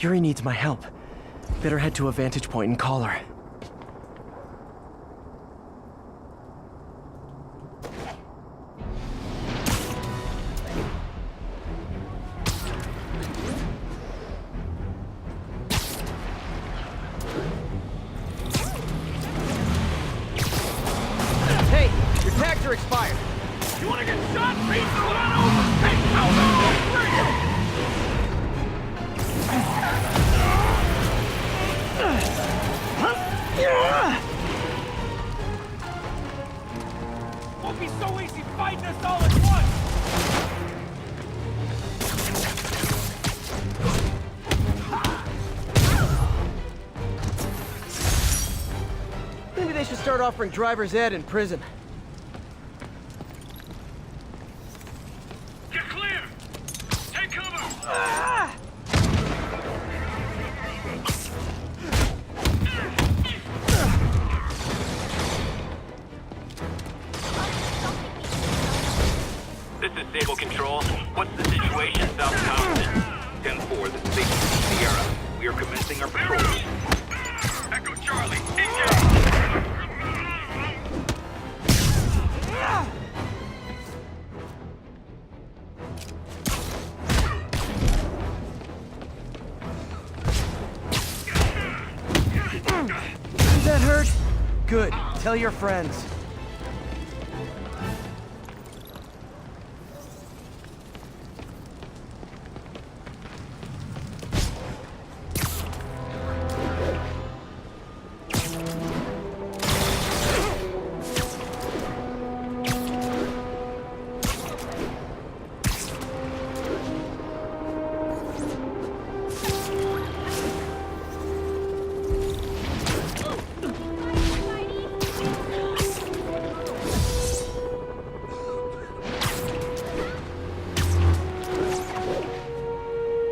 Yuri needs my help. Better head to a vantage point and call her. Hey, your tags are expired. You wanna get shot? Beat the one over! Hey, how long? Won't be so easy fighting us all at once! Maybe they should start offering driver's ed in prison. Get clear! Take cover! This is Sable Control. What's the situation, South Compton? 10-4, this is Station Sierra. We are commencing our patrol. Echo Charlie, engage! Did that hurt? Good. Tell your friends.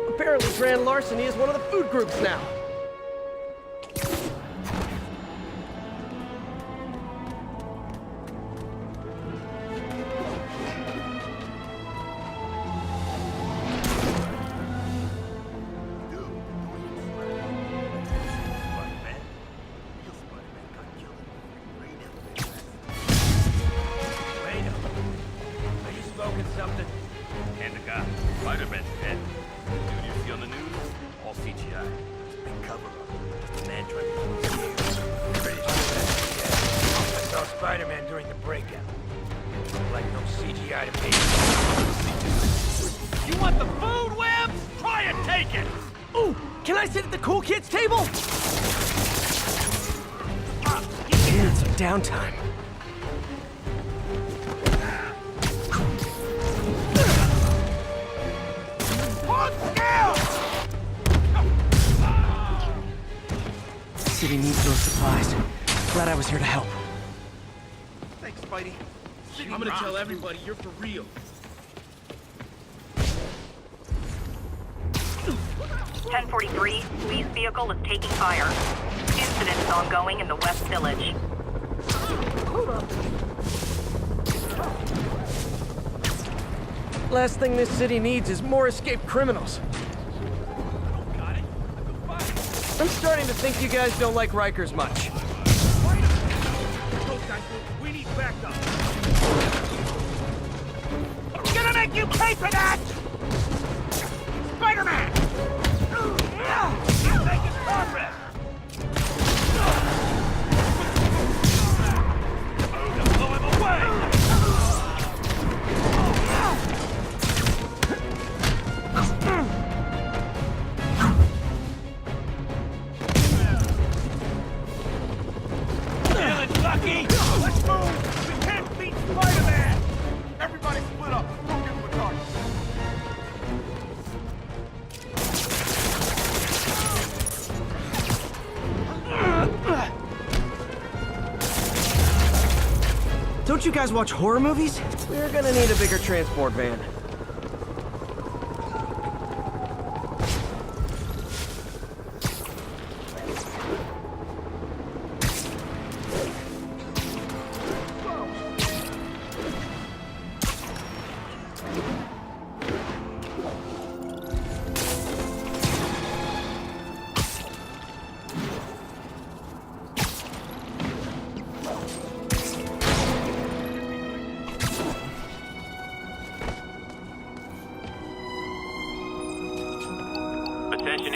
Apparently, grand larceny is one of the food groups now. Something. And the guy, Spider-Man's dead. Dude, you see on the news? All CGI. Big cover up. Just a man trying to kill you. Pretty sure that's CGI. I saw Spider-Man during the breakout. Like no CGI to me. You want the food, Webs? Try and take it! Ooh, can I sit at the cool kids table? You need some downtime. City needs those supplies. Glad I was here to help. Thanks, Spidey. I'm gonna tell everybody you're for real. 1043, police vehicle is taking fire. Incident is ongoing in the West Village. Last thing this city needs is more escaped criminals. Got it? I'm starting to think you guys don't like Rikers much. Those guys, we need backup. I'm gonna make you pay for that! Spider-Man! You're making progress! Don't blow him away! Feeling lucky? Let's move! We can't beat Spider-Man! Everybody split up! Go get the car! Don't you guys watch horror movies? We're gonna need a bigger transport van.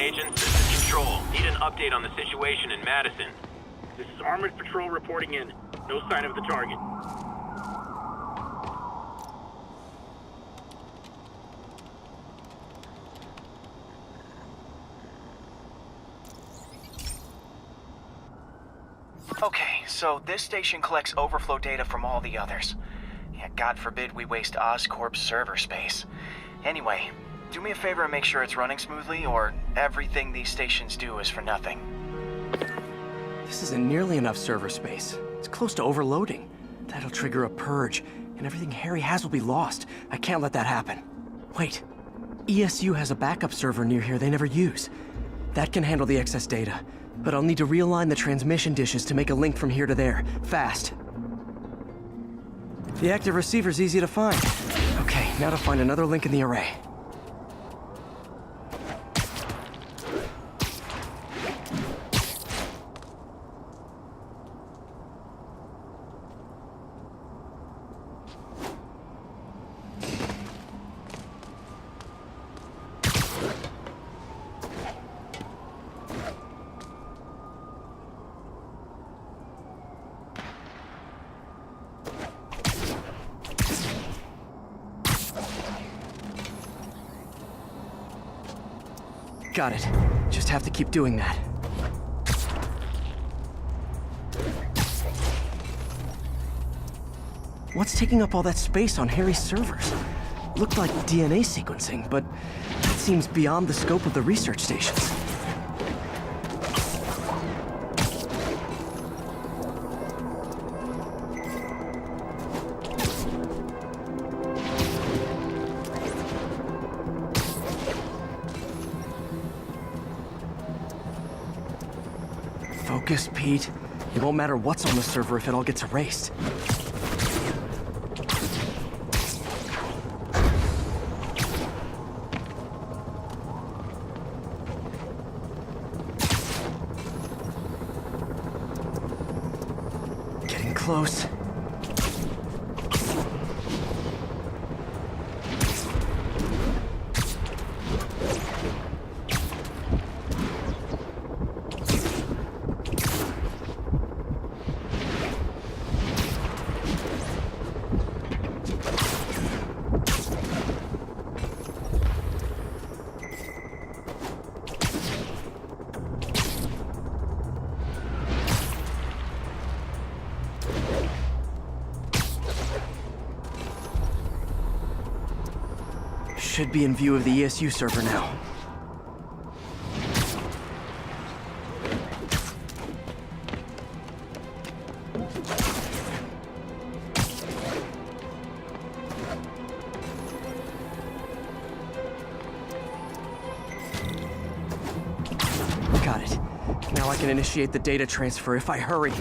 agents, this is Control. Need an update on the situation in Madison. This is Armored Patrol reporting in. No sign of the target. Okay, so this station collects overflow data from all the others. Yeah, God forbid we waste Oscorp's server space. Anyway, do me a favor and make sure it's running smoothly, or everything these stations do is for nothing. This isn't nearly enough server space. It's close to overloading. That'll trigger a purge, and everything Harry has will be lost. I can't let that happen. Wait. ESU has a backup server near here they never use. That can handle the excess data, but I'll need to realign the transmission dishes to make a link from here to there, fast. The active receiver's easy to find. Okay, now to find another link in the array. Got it. Just have to keep doing that. What's taking up all that space on Harry's servers? Looked like DNA sequencing, but that seems beyond the scope of the research stations. Focus, Pete. It won't matter what's on the server if it all gets erased. Getting close. Should be in view of the ESU server now. Got it. Now I can initiate the data transfer if I hurry.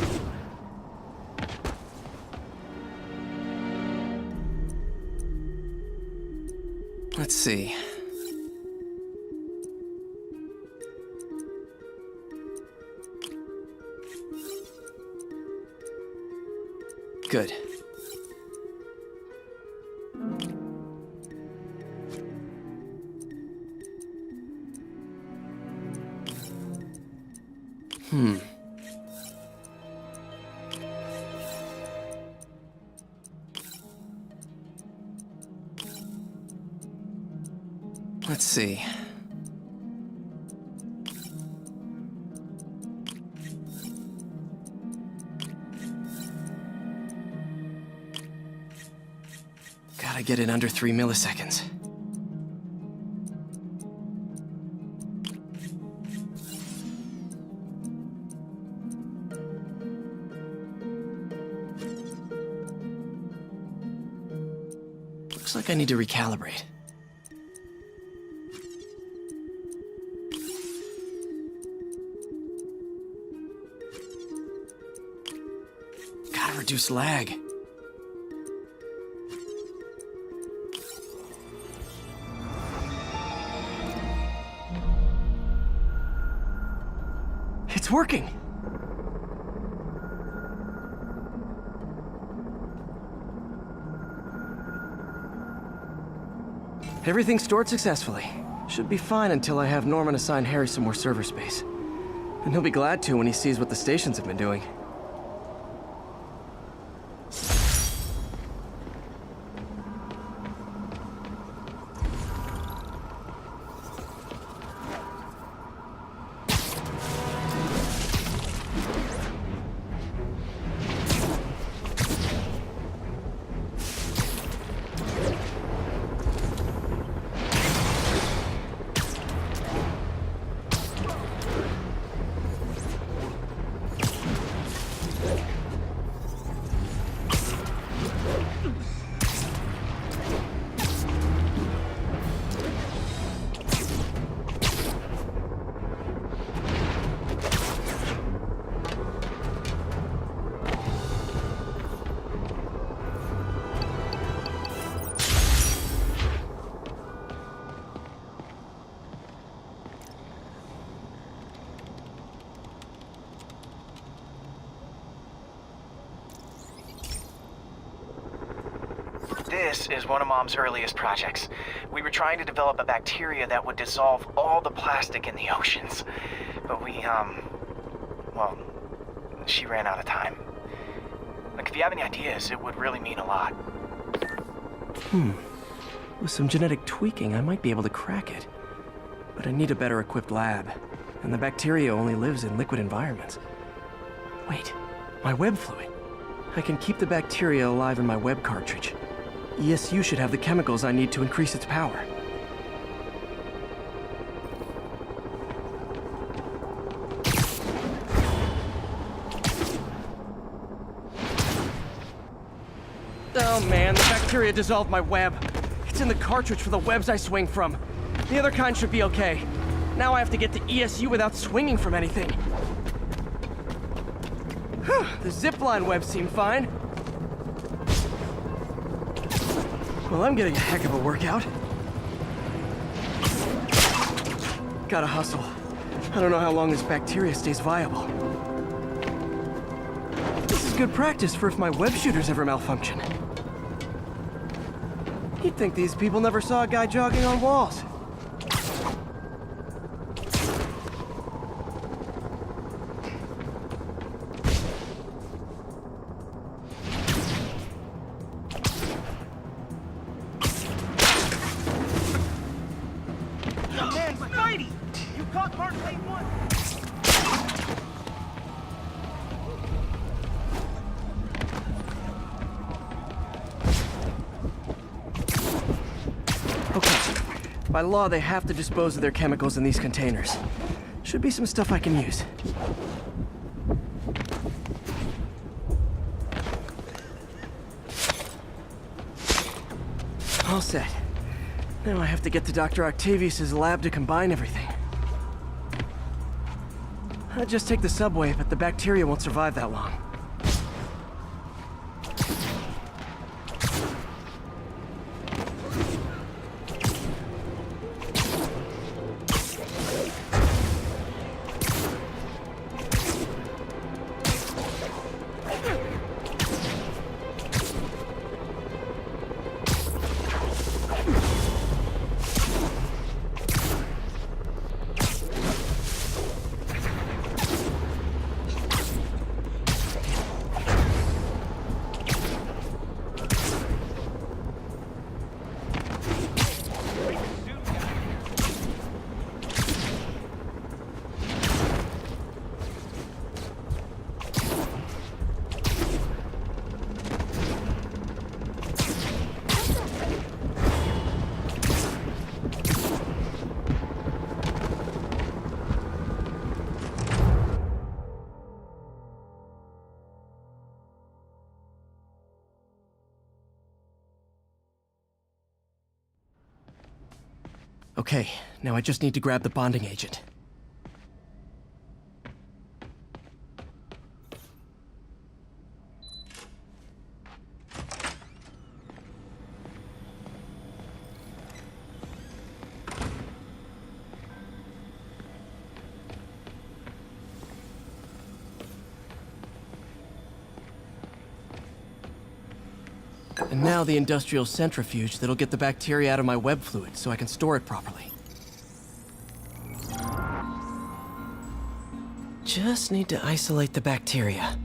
Let's see. Good. Let's see. Gotta get it under 3 milliseconds. Looks like I need to recalibrate. Gotta reduce lag. It's working! Everything stored successfully. Should be fine until I have Norman assign Harry some more server space. And he'll be glad to when he sees what the stations have been doing. This is one of Mom's earliest projects. We were trying to develop a bacteria that would dissolve all the plastic in the oceans. But well, she ran out of time. Like, if you have any ideas, it would really mean a lot. With some genetic tweaking, I might be able to crack it. But I need a better equipped lab. And the bacteria only lives in liquid environments. Wait, my web fluid. I can keep the bacteria alive in my web cartridge. ESU should have the chemicals I need to increase its power. Oh man, the bacteria dissolved my web. It's in the cartridge for the webs I swing from. The other kind should be okay. Now I have to get to ESU without swinging from anything. The zipline webs seem fine. Well, I'm getting a heck of a workout. Gotta hustle. I don't know how long this bacteria stays viable. This is good practice for if my web shooters ever malfunction. You'd think these people never saw a guy jogging on walls. By law, they have to dispose of their chemicals in these containers. Should be some stuff I can use. All set. Now I have to get to Dr. Octavius's lab to combine everything. I'd just take the subway, but the bacteria won't survive that long. Okay, now I just need to grab the bonding agent. And now the industrial centrifuge that'll get the bacteria out of my web fluid so I can store it properly. just need to isolate the bacteria.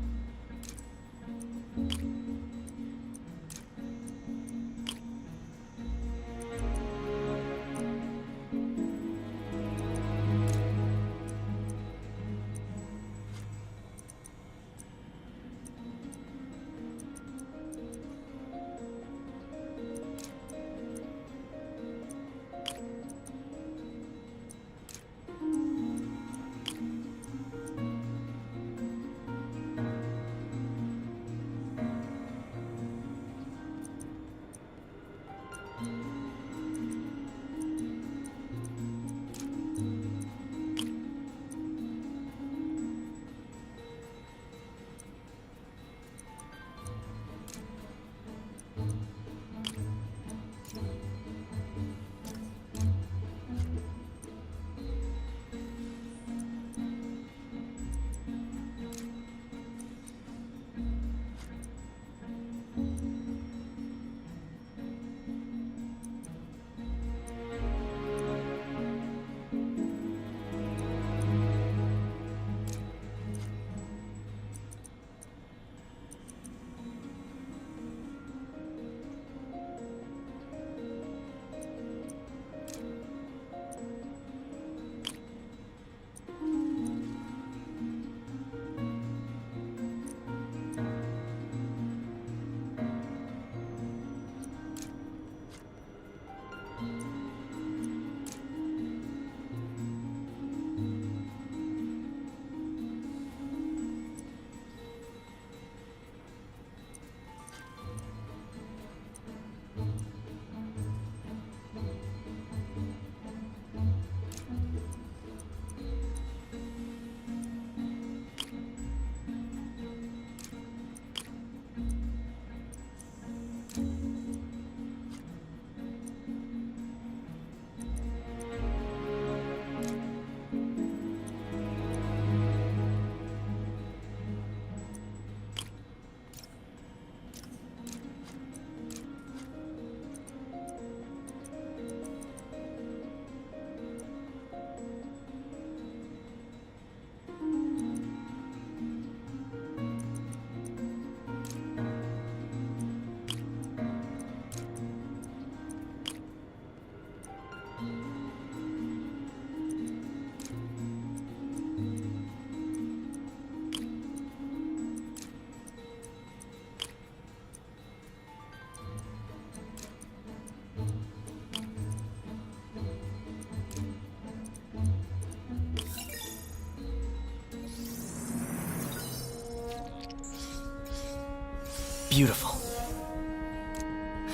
Beautiful.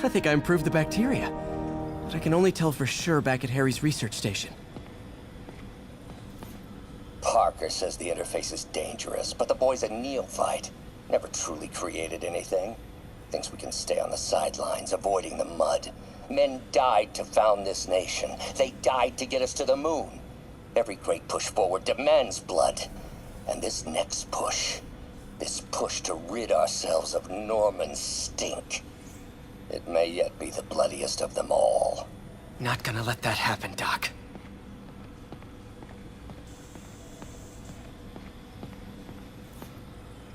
I think I improved the bacteria, but I can only tell for sure back at Harry's research station. Parker says the interface is dangerous, but the boy's a neophyte. Never truly created anything. Thinks we can stay on the sidelines, avoiding the mud. Men died to found this nation. They died to get us to the moon. Every great push forward demands blood. And this next push, this push to rid ourselves of Norman's stink, it may yet be the bloodiest of them all. Not gonna let that happen, Doc.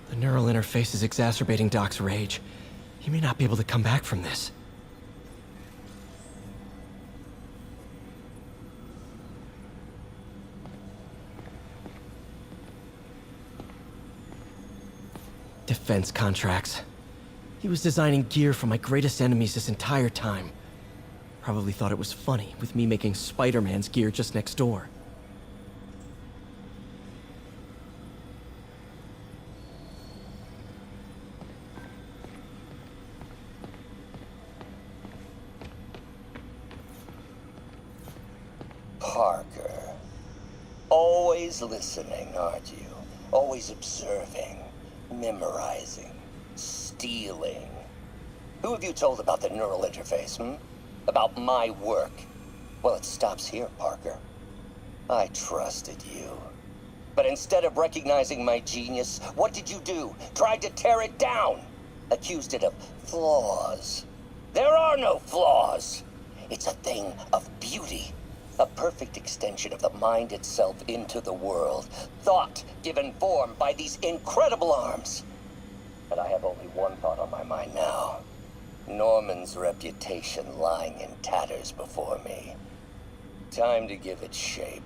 The neural interface is exacerbating Doc's rage. He may not be able to come back from this. Defense contracts. He was designing gear for my greatest enemies this entire time. Probably thought it was funny with me making Spider-Man's gear just next door. Parker. Always listening, aren't you? Always observing, memorizing, stealing. Who have you told about the neural interface, About my work? Well, it stops here, Parker. I trusted you. But instead of recognizing my genius, what did you do? Tried to tear it down. Accused it of flaws. There are no flaws. It's a thing of beauty. A perfect extension of the mind itself into the world. Thought given form by these incredible arms. And I have only one thought on my mind now. Norman's reputation lying in tatters before me. Time to give it shape.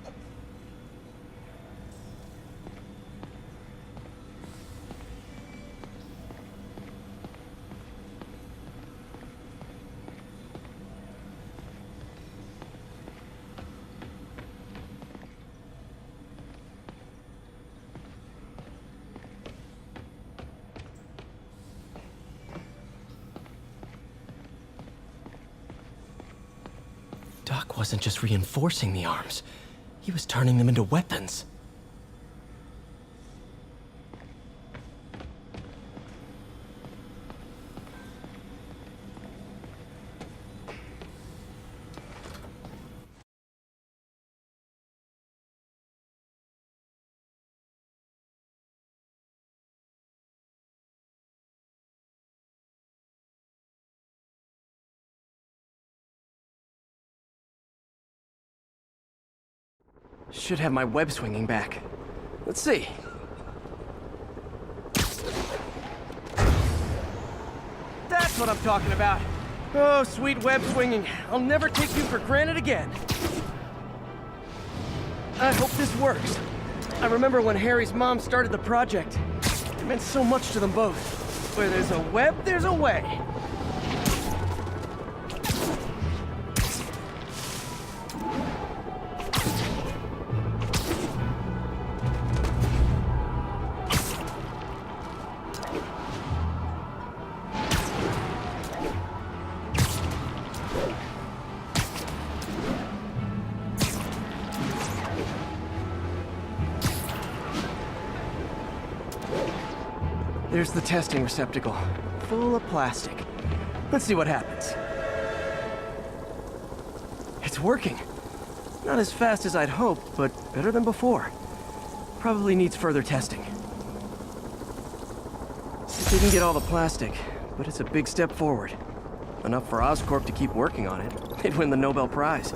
Doc wasn't just reinforcing the arms. He was turning them into weapons. Should have my web swinging back. Let's see. That's what I'm talking about. Oh, sweet web swinging. I'll never take you for granted again. I hope this works. I remember when Harry's mom started the project. It meant so much to them both. Where there's a web, there's a way. There's the testing receptacle, full of plastic. Let's see what happens. It's working. Not as fast as I'd hoped, but better than before. Probably needs further testing. Didn't get all the plastic, but it's a big step forward. Enough for Oscorp to keep working on it. They'd win the Nobel Prize.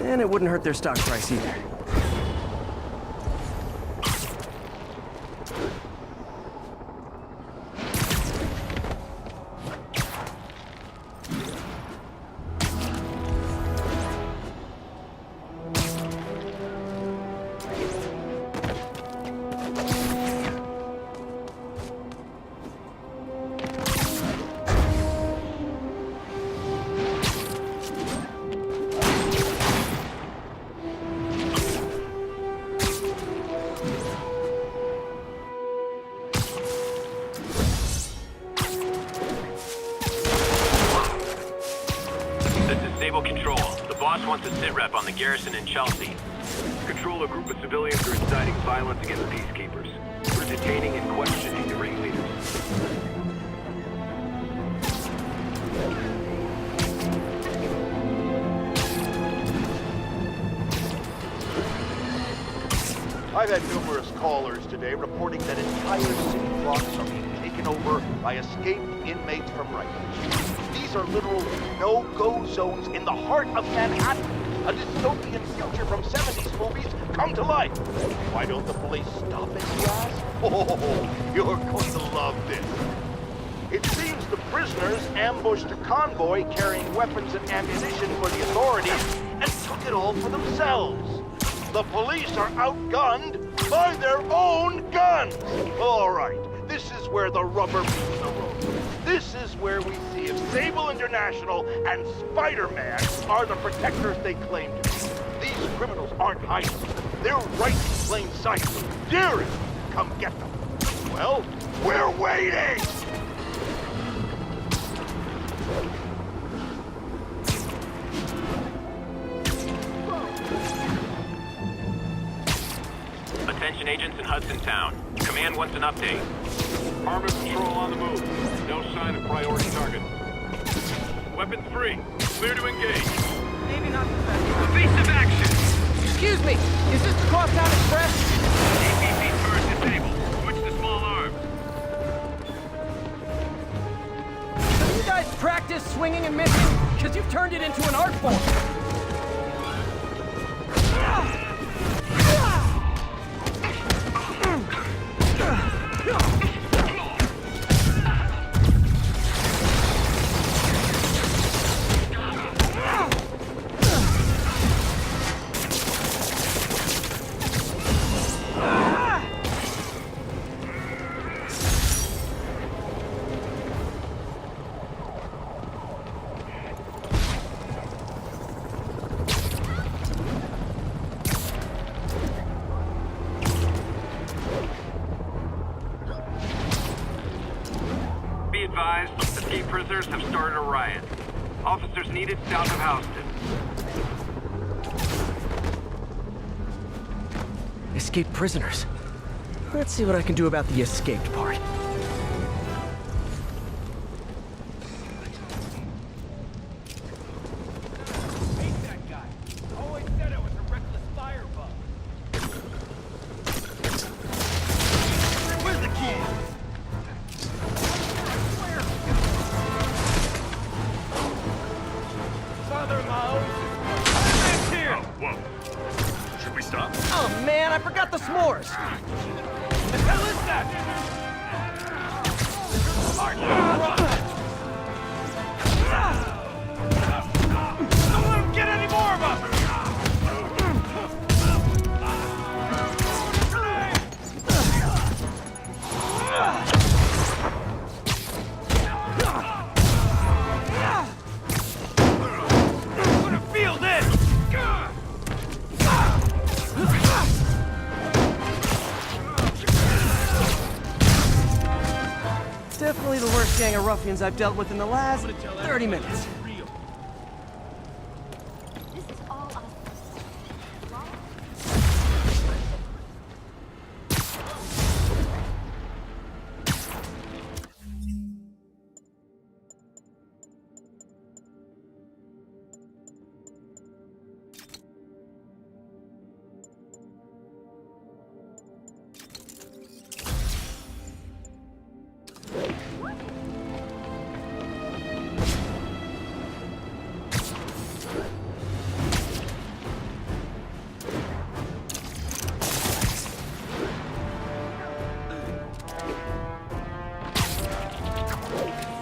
And it wouldn't hurt their stock price either. Control. The boss wants a sit rep on the garrison in Chelsea. Control, a group of civilians are inciting violence against peacekeepers. We're detaining and questioning the ringleaders. I've had numerous callers today reporting that entire city blocks are being taken over by escaped inmates from Rikers. These are literal no-go zones in the heart of Manhattan. A dystopian future from 70s movies come to life. Why don't the police stop it, you ask? Oh, you're going to love this. It seems the prisoners ambushed a convoy carrying weapons and ammunition for the authorities and took it all for themselves. The police are outgunned by their own guns. All right, this is where the rubber meets the road. This is where we see if Sable International and Spider-Man are the protectors they claim to be. These criminals aren't hiding. They're right in plain sight. Dearest, come get them. Well, we're waiting! Attention agents in Hudson Town. Command wants an update. Armored patrol on the move. No sign of priority target. Weapons free. Clear to engage. Maybe not the best. Evasive action! Excuse me, is this the Crosstown Express? APC first disabled. Switch to small arms. Have you guys practiced swinging and missing? Because you've turned it into an art form. escaped prisoners have started a riot. Officers needed south of Houston. Escaped prisoners. Let's see what I can do about the escaped part. Oh man, I forgot the s'mores! The hell is that? Don't let him get any more of us! I'm gonna feel this! Definitely the worst gang of ruffians I've dealt with in the last 30 minutes. This is all us.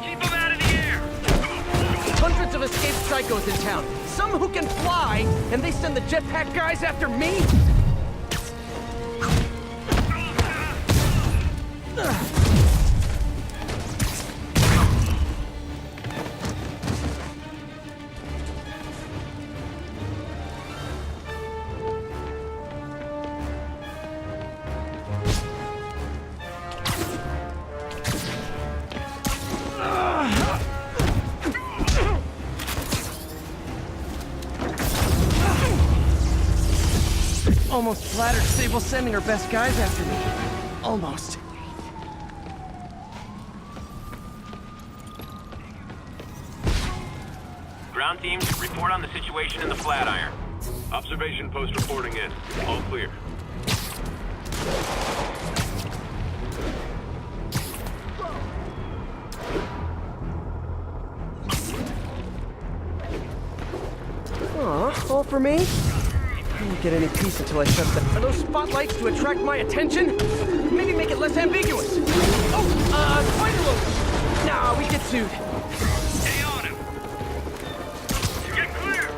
Keep them out of the air! Hundreds of escaped psychos in town. Some who can fly, and they send the jetpack guys after me? Almost flattered Sable's sending her best guys after me. Almost. Ground teams, report on the situation in the Flatiron. Observation post reporting in. All clear. Aw, all for me? I won't get any peace until I shut them. Are those spotlights to attract my attention? Maybe make it less ambiguous. Oh, spider load. Nah, we get sued. Stay on him! Get clear!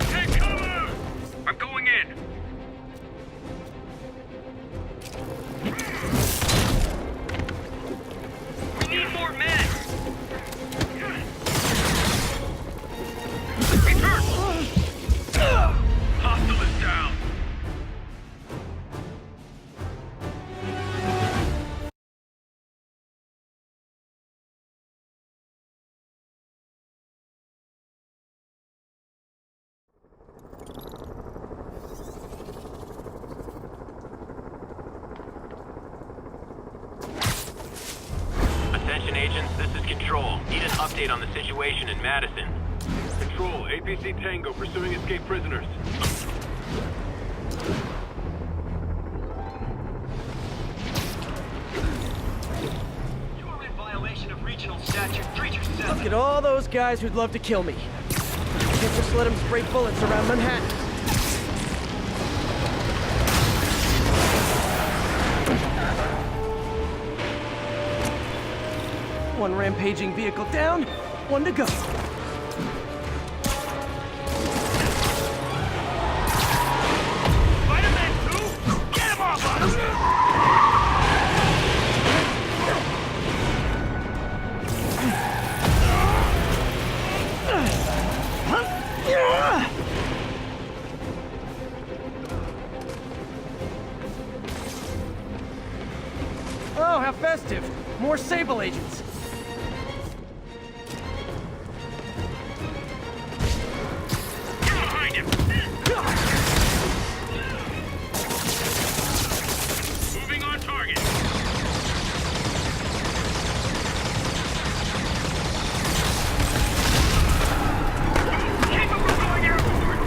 Take cover! I'm going in! We need more men! He's hurt! Hostile is down! Attention agents, this is Control. Need an update on the situation in Madison. Control, APC Tango pursuing escaped prisoners. You are in violation of regional statute 327. Look at all those guys who'd love to kill me. Can't just let them spray bullets around Manhattan. One rampaging vehicle down, one to go. Spider-Man 2? Get him off us! festive. More Sable agents. Behind him! Moving on target. Capable going airborne!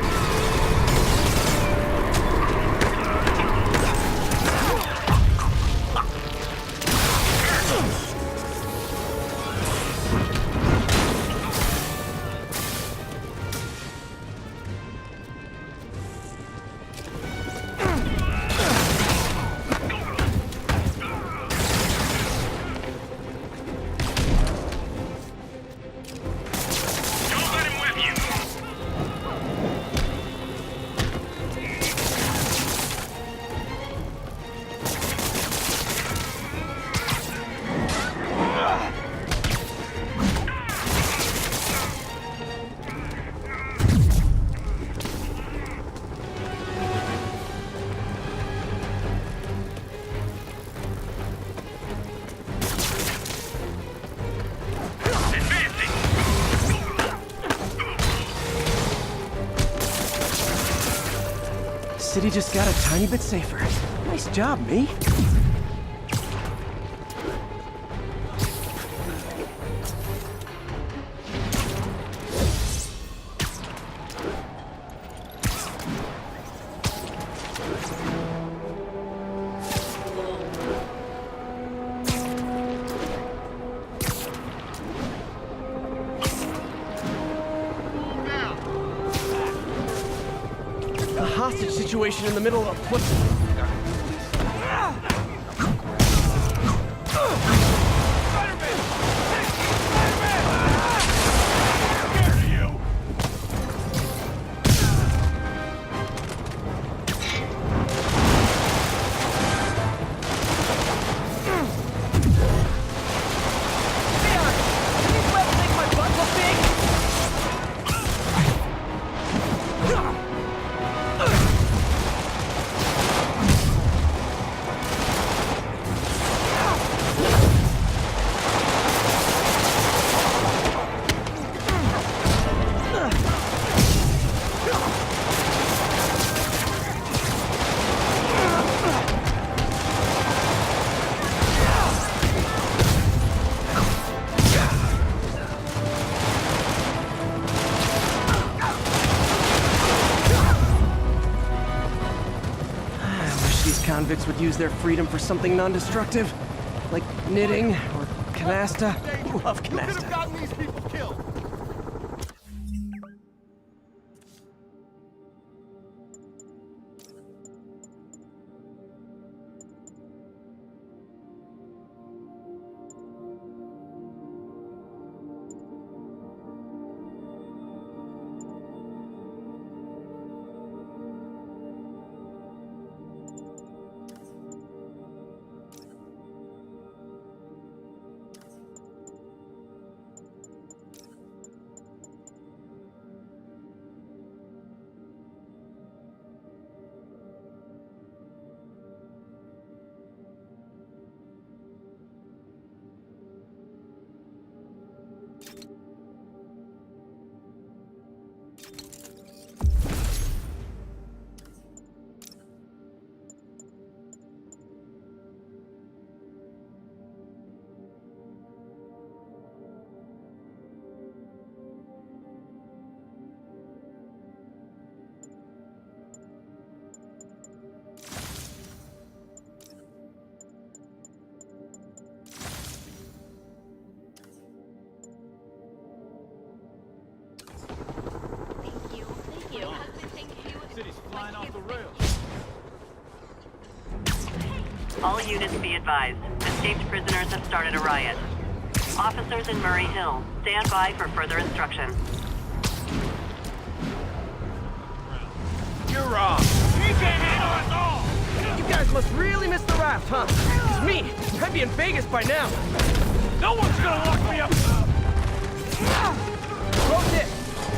Don't let him whip you! Advancing! City just got a tiny bit safer. Nice job, me. A hostage situation in the middle of what? Convicts would use their freedom for something non-destructive, like knitting or canasta. Love canasta. Gotten these people killed. All units be advised. Escaped prisoners have started a riot. Officers in Murray Hill, stand by for further instruction. You're wrong. He can't handle us all! You guys must really miss the raft, huh? 'Cause me, I'd be in Vegas by now. No one's gonna lock me up! Pro tip,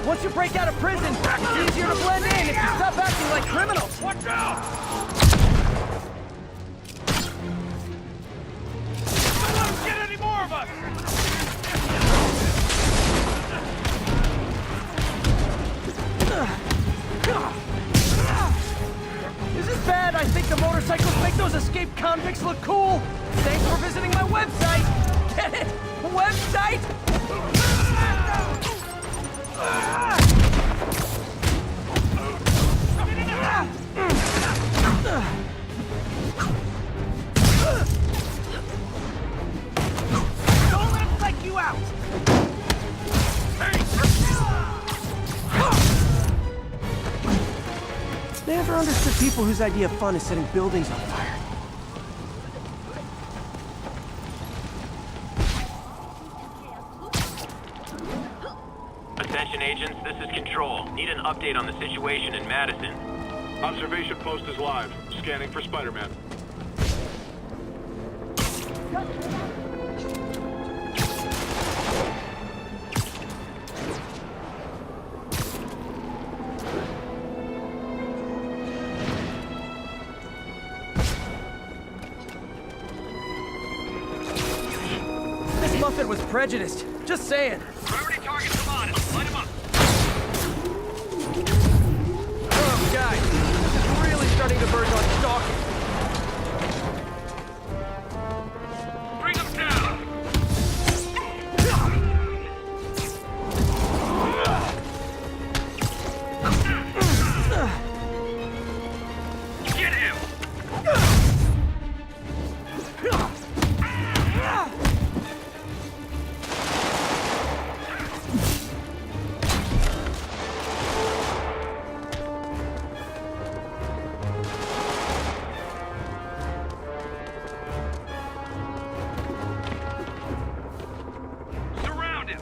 once you break out of prison, it's easier to blend in if you stop acting like criminals. Watch out! Is this bad? I think the motorcycles make those escaped convicts look cool. Thanks for visiting my website. Get it? Website? Don't let him psych you out. Never understood people whose idea of fun is setting buildings on fire. Attention agents, this is Control. Need an update on the situation in Madison. Observation post is live. Scanning for Spider-Man. This muffin was prejudiced. Just saying. Priority targets are modest. Light them up. Oh, guys, this is really starting to verge on stalking. Bring them down. Get him. Surround him.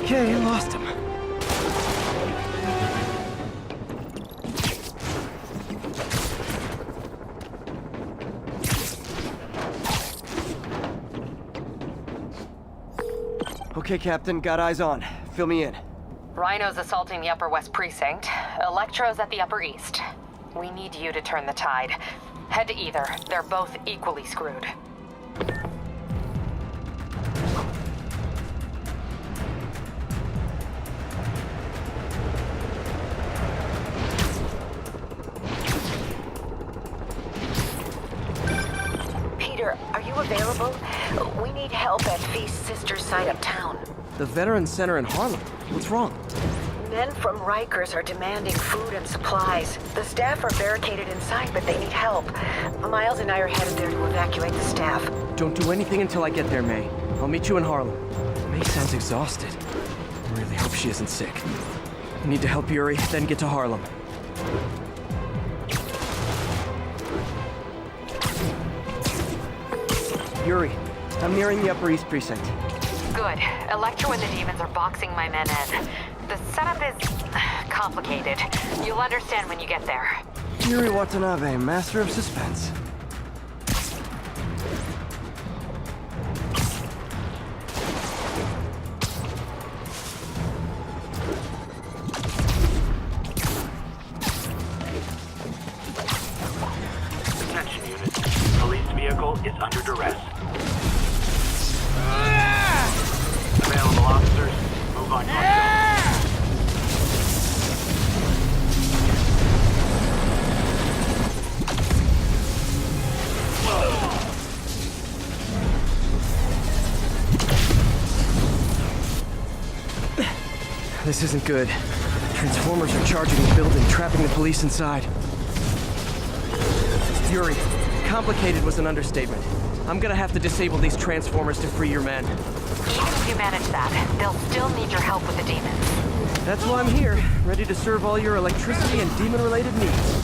Okay, lost him. Okay, Captain, got eyes on. Fill me in. Rhino's assaulting the Upper West Precinct. Electro's at the Upper East. We need you to turn the tide. Head to either. They're both equally screwed. Peter, are you available? We need help at Feast's sister's site uptown. The Veterans Center in Harlem. What's wrong? Men from Rikers are demanding food and supplies. The staff are barricaded inside, but they need help. Miles and I are headed there to evacuate the staff. Don't do anything until I get there, May. I'll meet you in Harlem. May sounds exhausted. I really hope she isn't sick. I need to help Yuri, then get to Harlem. Yuri, I'm nearing the Upper East Precinct. Good. Electro and the demons are boxing my men in. The setup is complicated. You'll understand when you get there. Yuri Watanabe, master of suspense. Attention unit. Police vehicle is under duress. Available officers, move on your This isn't good. Transformers are charging the building, trapping the police inside. Yuri, complicated was an understatement. I'm gonna have to disable these transformers to free your men. Even if you manage that, they'll still need your help with the demons. That's why I'm here, ready to serve all your electricity and demon-related needs.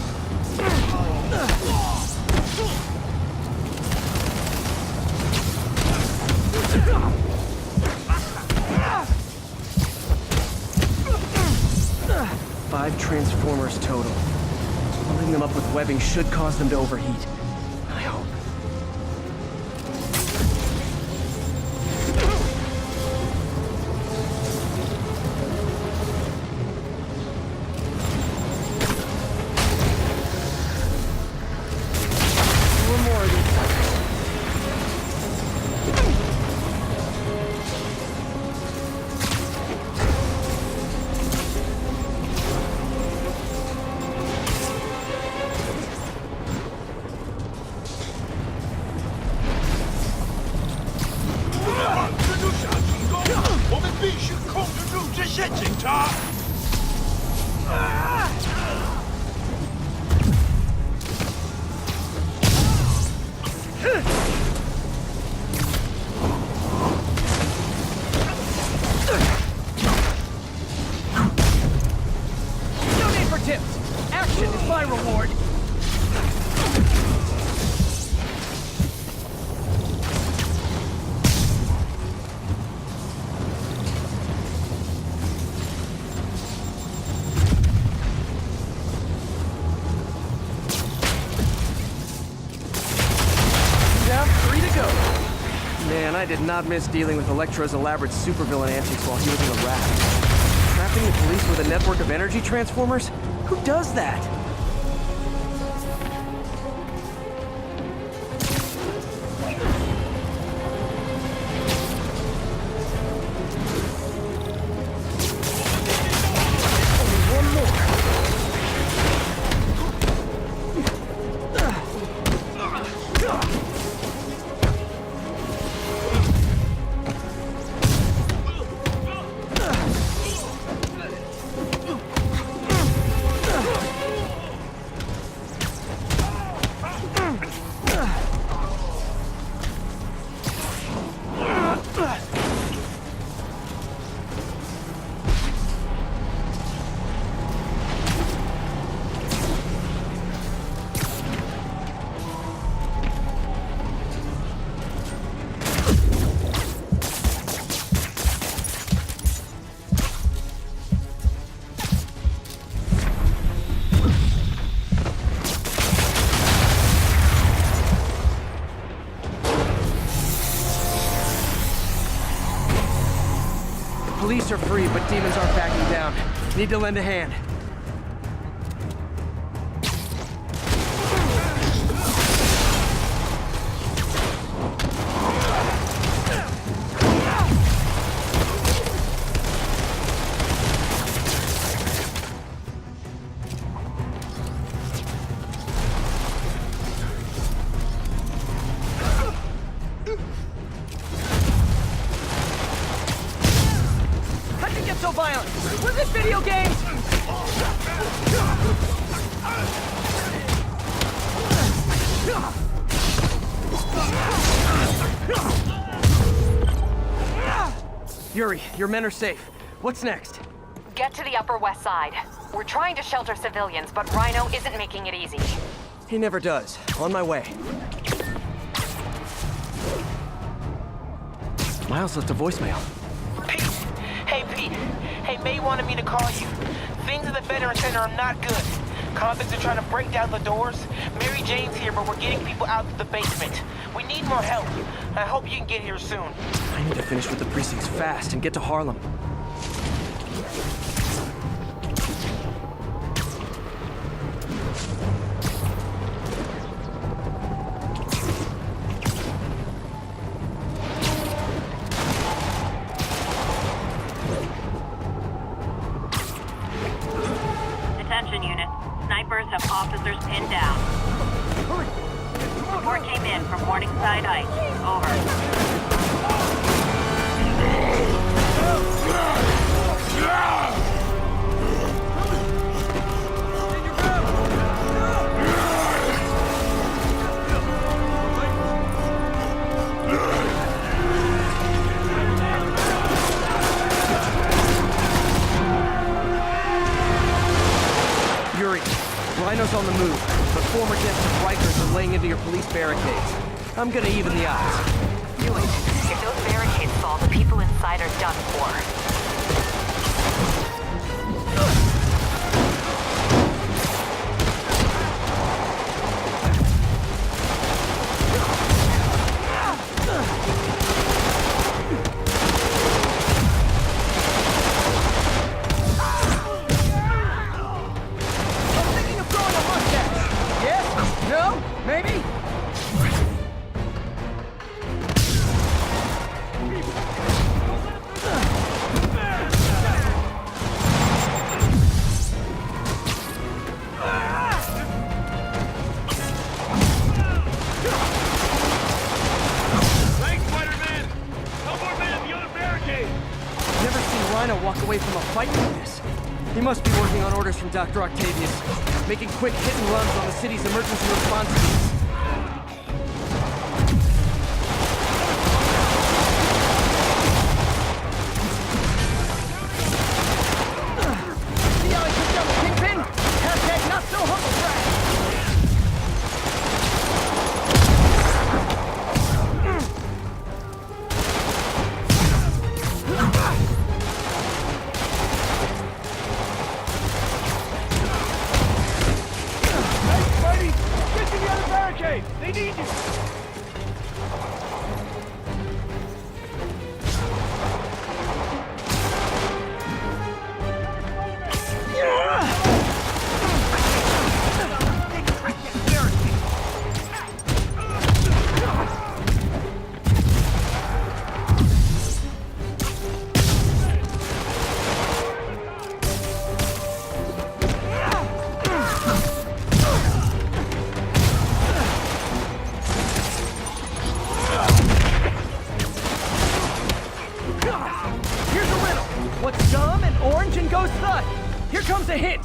5 transformers total. Loading them up with webbing should cause them to overheat. I hope. One more of these suckers. No need for tips. Action is my reward. Down 3 to go. Man, I did not miss dealing with Elektra's elaborate supervillain antics while he was in the raft. Trapping the police with a network of energy transformers? Who does that? Only one more. Police are free, but demons aren't backing down. Need to lend a hand. How'd you get so violent? Was this video games? Yuri, your men are safe. What's next? Get to the Upper West Side. We're trying to shelter civilians, but Rhino isn't making it easy. He never does. On my way. Miles left a voicemail. Pete! Hey, Pete. Hey, May wanted me to call you. Things at the Veteran Center are not good. Convicts are trying to break down the doors. Mary Jane's here, but we're getting people out to the basement. We need more help. I hope you can get here soon. I need to finish with the precincts fast and get to Harlem. Attention unit. Snipers have officers pinned down. Report came in from Morningside Heights. Over. on the move, but former guests of Rikers are laying into your police barricades. I'm gonna even the odds. Do it. If those barricades fall, the people inside are done for. He must be working on orders from Dr. Octavius, making quick hit and runs on the city's emergency response teams. See how he took down the Kingpin? Hashtag not so humble trash! They need you! What's dumb and orange and goes thud? Here comes a hit!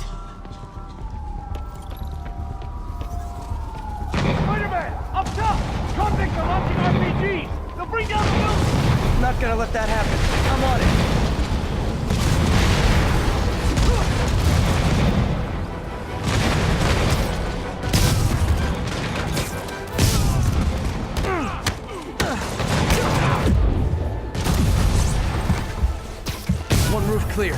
Spider-Man! Up top! Convicts are launching RPGs! They'll bring down the building! I'm not gonna let that happen. I'm on it. One roof clear.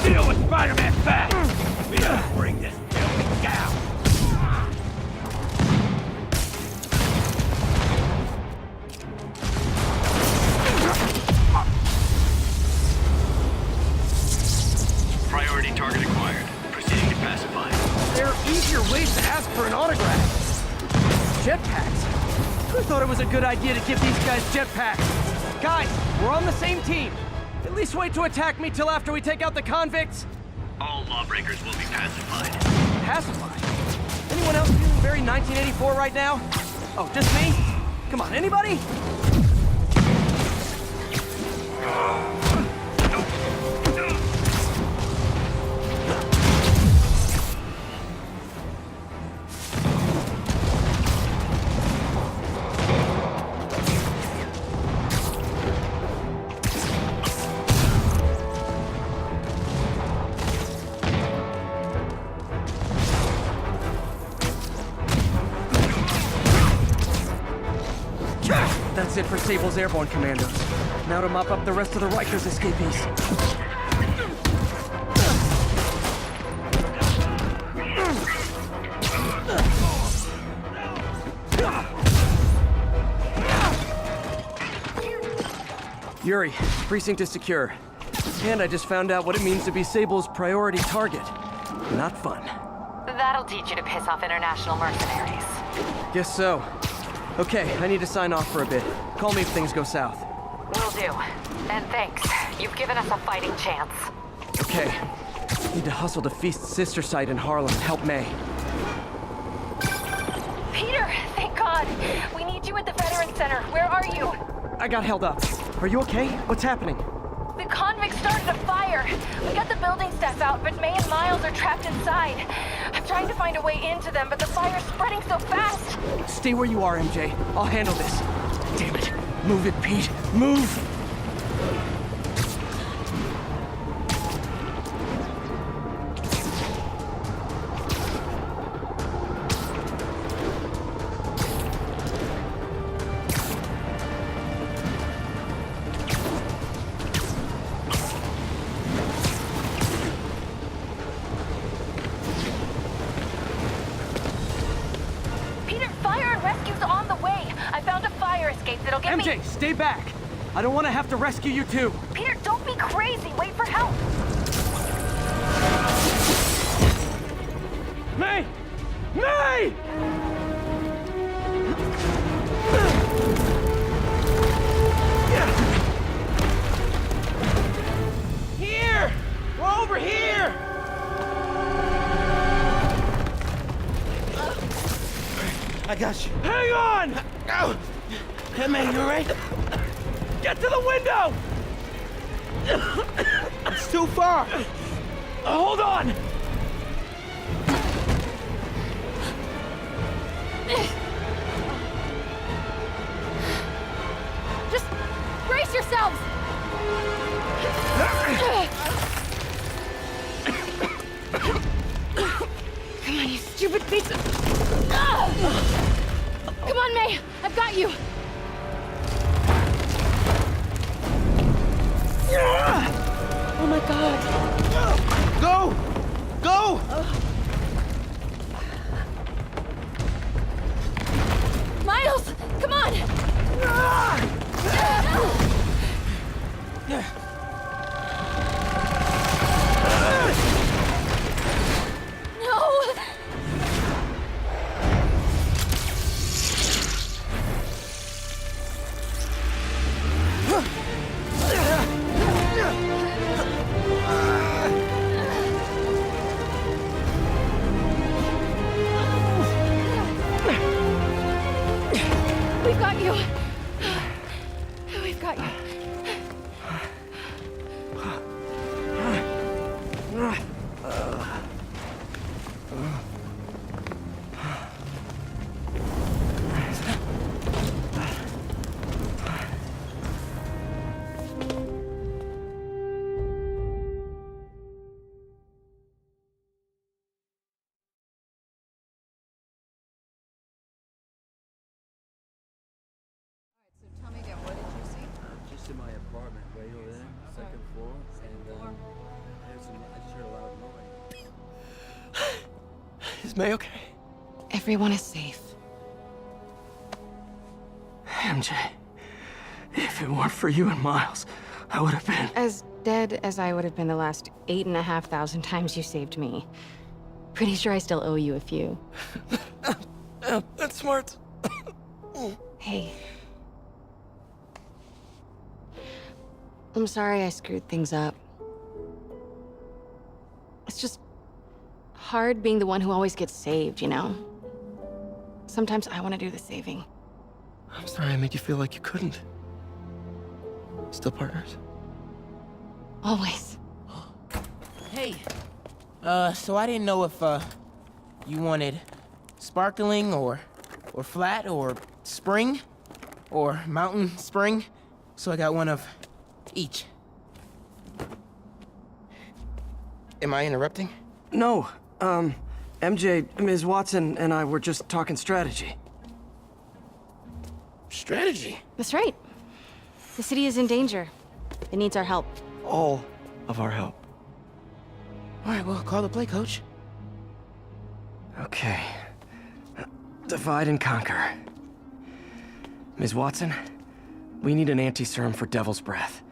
Deal with Spider-Man fast! We gotta bring this building down! Priority target acquired. Proceeding to pacify. There are easier ways to ask for an autograph. Jetpacks? Who thought it was a good idea to give these guys jetpacks? Guys, we're on the same team. At least wait to attack me till after we take out the convicts. All lawbreakers will be pacified. Pacified? Anyone else feeling very 1984 right now? Oh, just me? Come on, anybody? That's it for Sable's airborne commandos. Now to mop up the rest of the Rikers escapees. Yuri, precinct is secure. And I just found out what it means to be Sable's priority target. Not fun. That'll teach you to piss off international mercenaries. Guess so. Okay, I need to sign off for a bit. Call me if things go south. Will do. And thanks. You've given us a fighting chance. Okay. Need to hustle to Feast's sister site in Harlem and help May. Peter, thank God. I got held up. Are you okay? What's happening? The convicts started a fire. We got the building staff out, but May and Miles are trapped inside. I'm trying to find a way into them, but the fire's spreading so fast. Stay where you are, MJ. I'll handle this. Damn it. Move it, Pete. Move! MJ, stay back! I don't want to have to rescue you too! Peter, don't be crazy! Wait for help! May! May! Here! We're over here! I got you. Hang on! Go! Hey, man, you alright? Get to the window! It's too far. Hold on! Just brace yourselves! Come on, you stupid piece of... Come on, May! I've got you! Oh my god. Go! Go! Miles! Come on! No! We've got you. We've got you. In my apartment, way over there, second floor, and I just heard a loud noise. Is May okay? Everyone is safe. MJ, if it weren't for you and Miles, I would have been... As dead as I would have been the last 8,500 times you saved me. Pretty sure I still owe you a few. That's smart. Hey. I'm sorry I screwed things up. It's just hard being the one who always gets saved, you know? Sometimes I want to do the saving. I'm sorry I made you feel like you couldn't. Still partners? Always. Hey. So I didn't know if, you wanted sparkling or flat or spring or mountain spring. So I got one of each. Am I interrupting? No. MJ, Ms. Watson, and I were just talking strategy. Strategy? That's right. The city is in danger. It needs our help. All of our help. All right, well, call the play, coach. Okay. Divide and conquer. Ms. Watson, we need an anti-serum for Devil's Breath.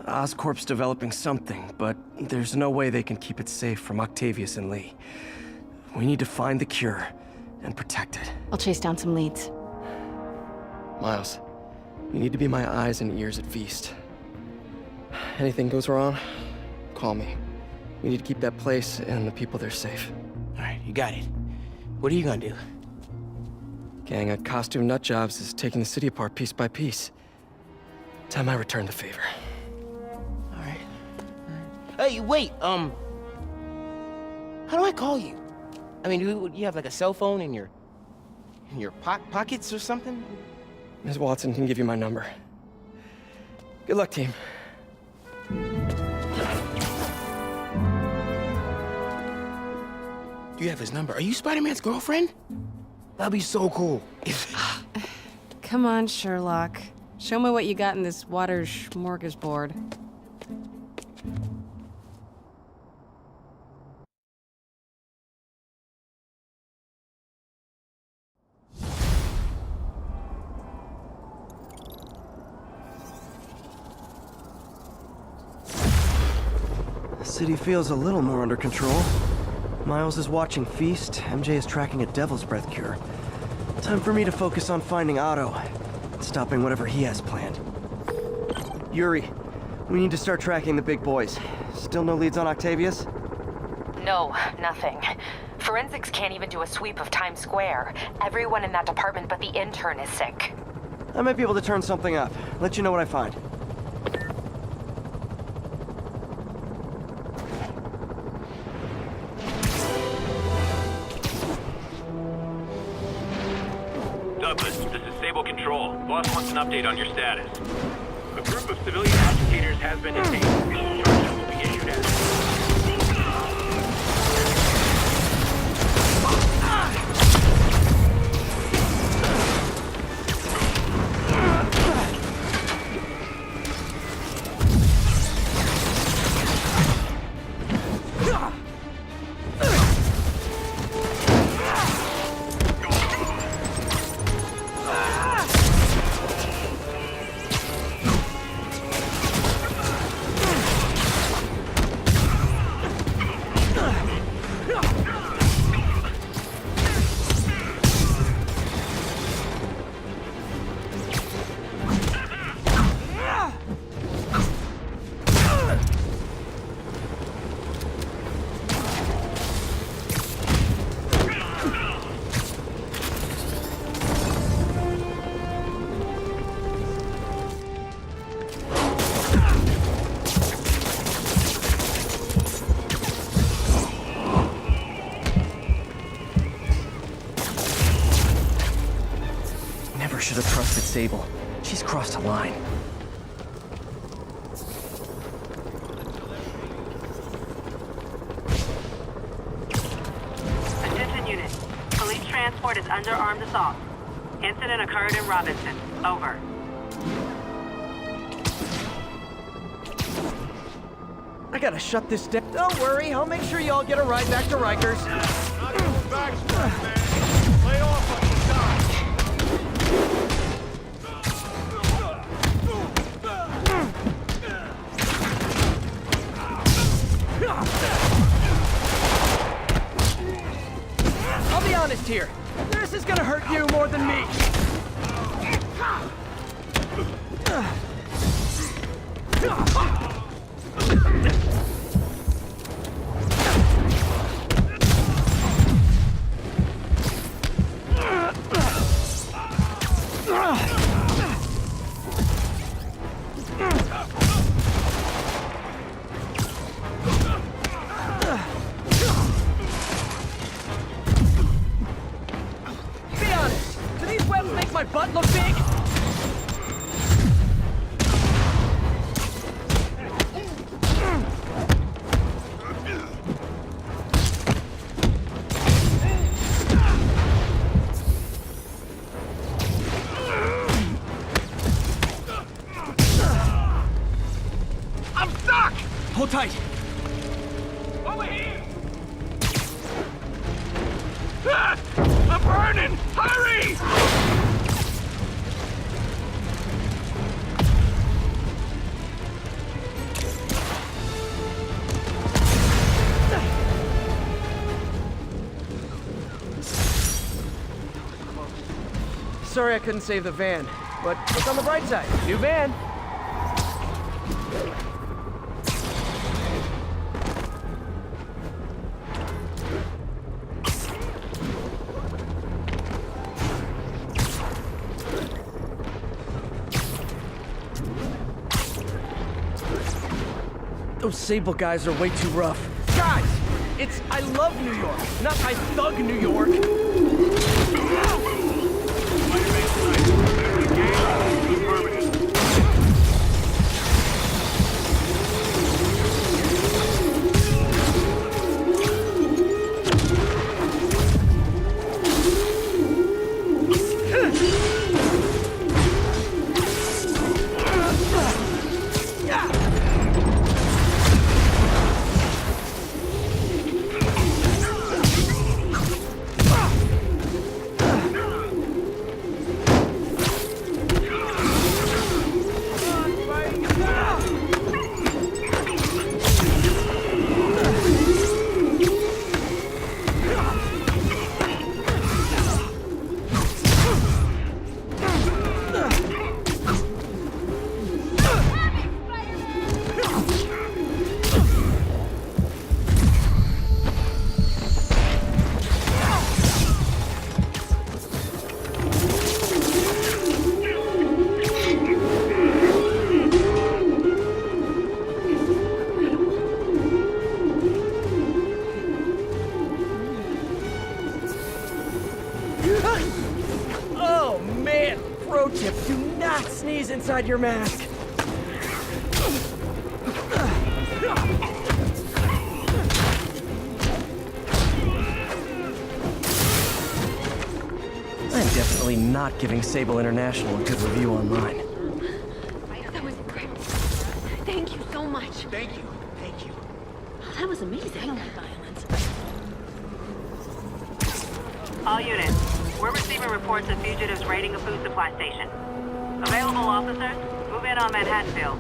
Oscorp's developing something, but there's no way they can keep it safe from Octavius and Lee. We need to find the cure and protect it. I'll chase down some leads. Miles, you need to be my eyes and ears at Feast. Anything goes wrong, call me. We need to keep that place and the people there safe. All right, you got it. What are you gonna do? Gang of costume nutjobs is taking the city apart piece by piece. Time I return the favor. All right. Hey, wait, how do I call you? I mean, you have like a cell phone in your pockets or something? Ms. Watson can give you my number. Good luck, team. You have his number. Are you Spider-Man's girlfriend? That'd be so cool. Come on, Sherlock. Show me what you got in this water smorgasbord. The city feels a little more under control. Miles is watching Feast, MJ is tracking a Devil's Breath cure. Time for me to focus on finding Otto and stopping whatever he has planned. Yuri, we need to start tracking the big boys. Still no leads on Octavius? No, nothing. Forensics can't even do a sweep of Times Square. Everyone in that department but the intern is sick. I might be able to turn something up. Let you know what I find. Douglas, this is Sable Control. Boss wants an update on your status. A group of civilian agitators has been detained. Official charges will be issued as... Should have trusted Sable. She's crossed a line. Attention unit. Police transport is under armed assault. Incident occurred in Robinson. Over. I gotta shut this down. Don't worry, I'll make sure you all get a ride back to Rikers. Not going back, man. Lay off like you die. I'll be honest here. This is gonna hurt you more than me. My butt look big? I'm stuck! Hold tight. Over here! Ah! I'm burning! Hurry! Sorry I couldn't save the van, but look on the bright side. New van. Those Sable guys are way too rough. Guys! It's I love New York, not I thug New York. Oh man, pro tip, do not sneeze inside your mask. I'm definitely not giving Sable International a good review online. That was incredible. Thank you so much. Thank you. Thank you. That was amazing. I don't like violence. All units, we're receiving reports of fugitives raiding a food supply station. Available officers, move in on Manhattanville.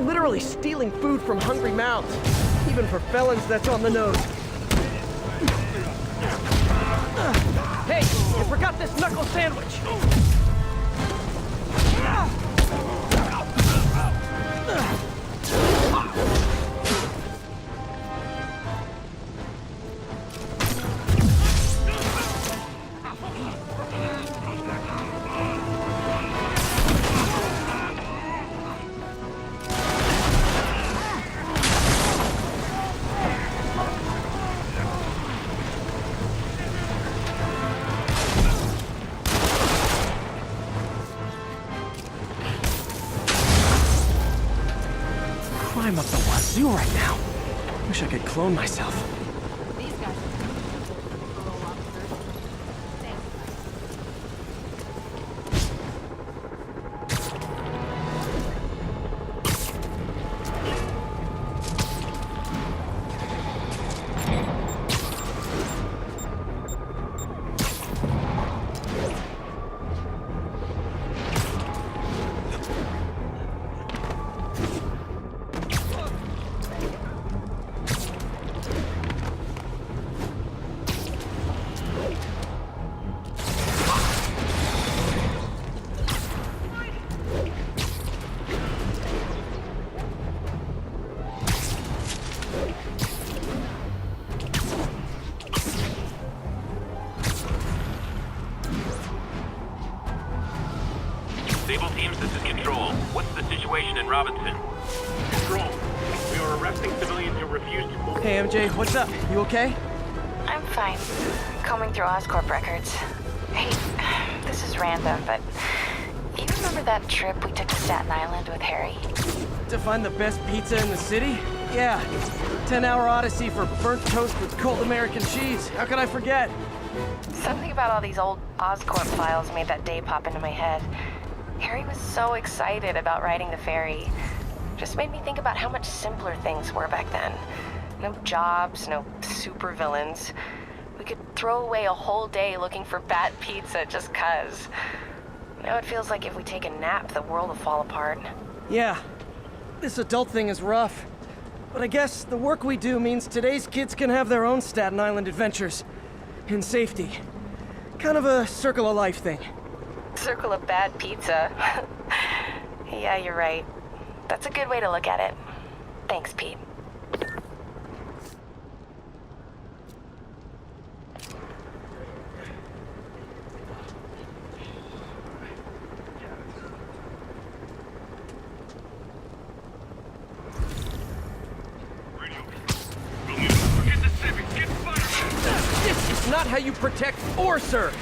Literally stealing food from hungry mouths. Even for felons, that's on the nose. Hey, you forgot this knuckle sandwich. I'm up the wazoo right now. Wish I could clone myself. These guys are parole officers. Sable teams, this is Control. What's the situation in Robinson? Control. We are arresting civilians who refuse to move. Hey, MJ, what's up? You okay? I'm fine. Combing through Oscorp records. Hey, this is random, but you remember that trip we took to Staten Island with Harry? To find the best pizza in the city? Yeah. 10-hour odyssey for burnt toast with cold American cheese. How could I forget? Something about all these old Oscorp files made that day pop into my head. Harry was so excited about riding the ferry. Just made me think about how much simpler things were back then. No jobs, no supervillains. We could throw away a whole day looking for bad pizza just 'cause. Now it feels like if we take a nap, the world will fall apart. Yeah. This adult thing is rough. But I guess the work we do means today's kids can have their own Staten Island adventures. In safety. Kind of a circle of life thing. Circle of bad pizza. Yeah, you're right. That's a good way to look at it. Thanks, Pete. how you protect or serve.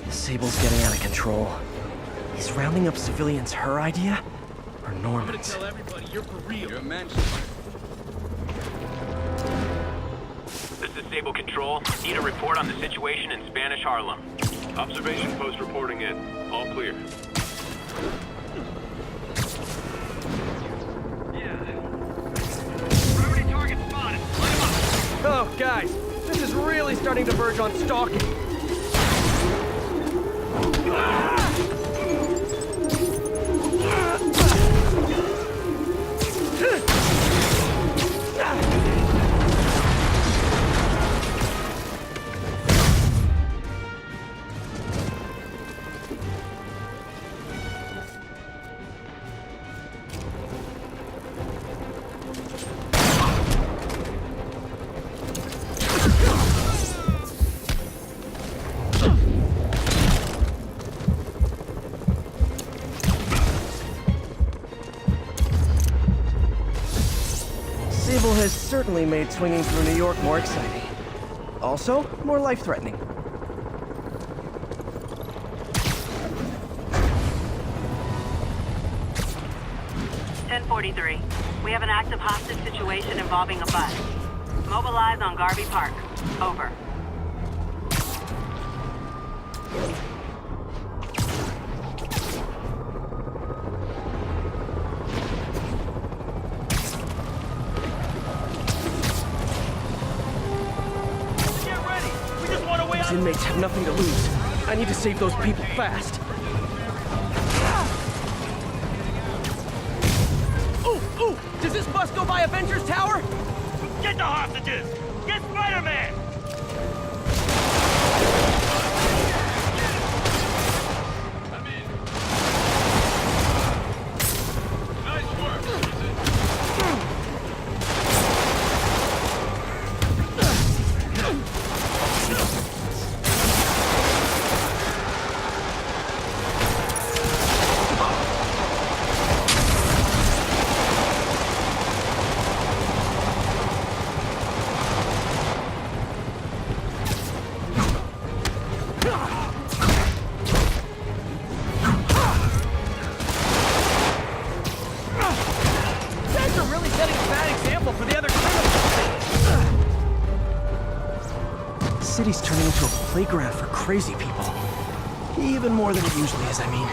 Sable's getting out of control. Is rounding up civilians her idea? Or Norman's? Tell everybody you're for real. Your man. This is Sable Control. Need a report on the situation in Spanish Harlem. Observation post reporting in. All clear. Priority target spotted. Light 'em up. Oh, guys, this is really starting to verge on stalking. Sable has certainly made swinging through New York more exciting. Also, more life-threatening. .43. We have an active hostage situation involving a bus. Mobilize on Garvey Park. Over. Get ready. We just want to wait These on... inmates have nothing to lose. I need to save those people fast. Ooh, ooh! Does this bus go by Avengers Tower? Get the hostages! Get Spider-Man! Nice work. You guys are really setting a bad example for the other criminals. The city's turning into a playground for crazy people. Even more than it usually is, I mean.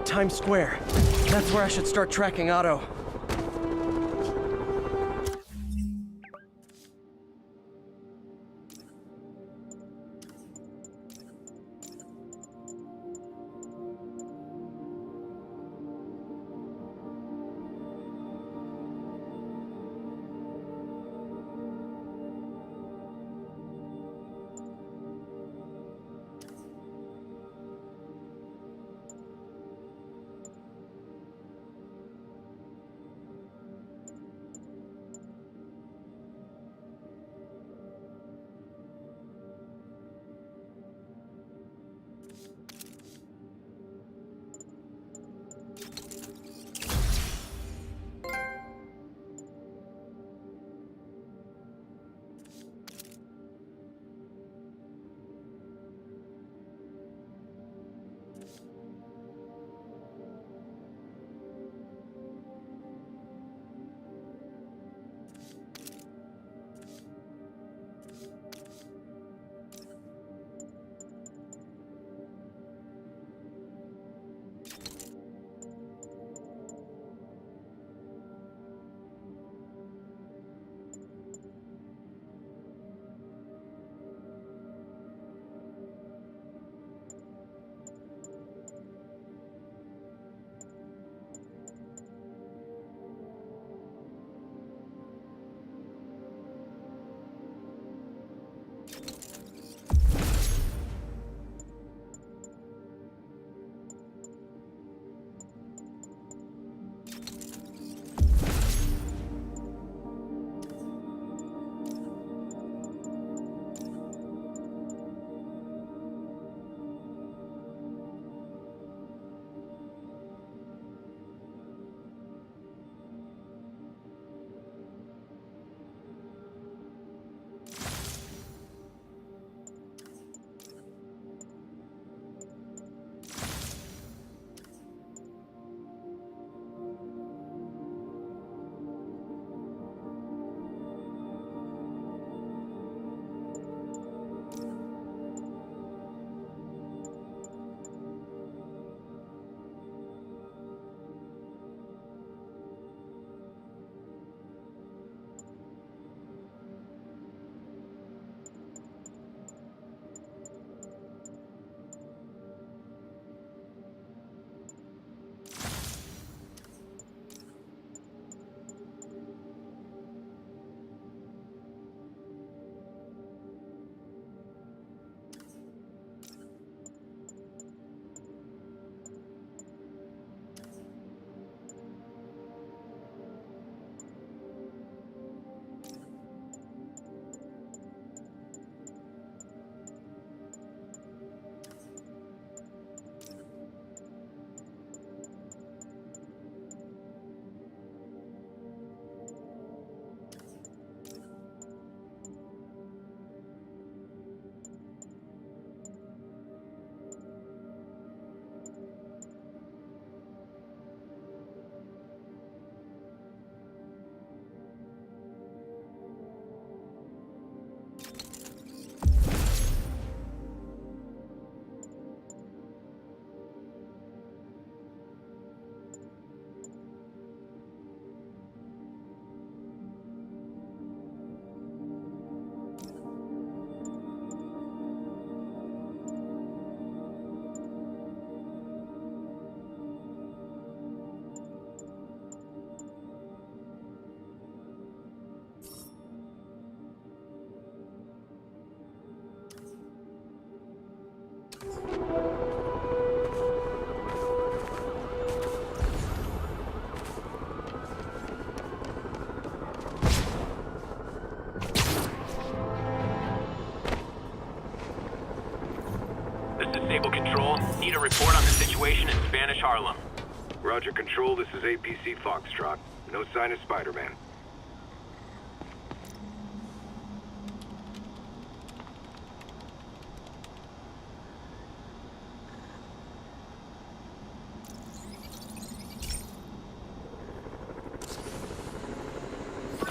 Times Square. That's where I should start tracking Otto. need a report on the situation in Spanish Harlem. Roger, Control. This is APC Foxtrot. No sign of Spider-Man.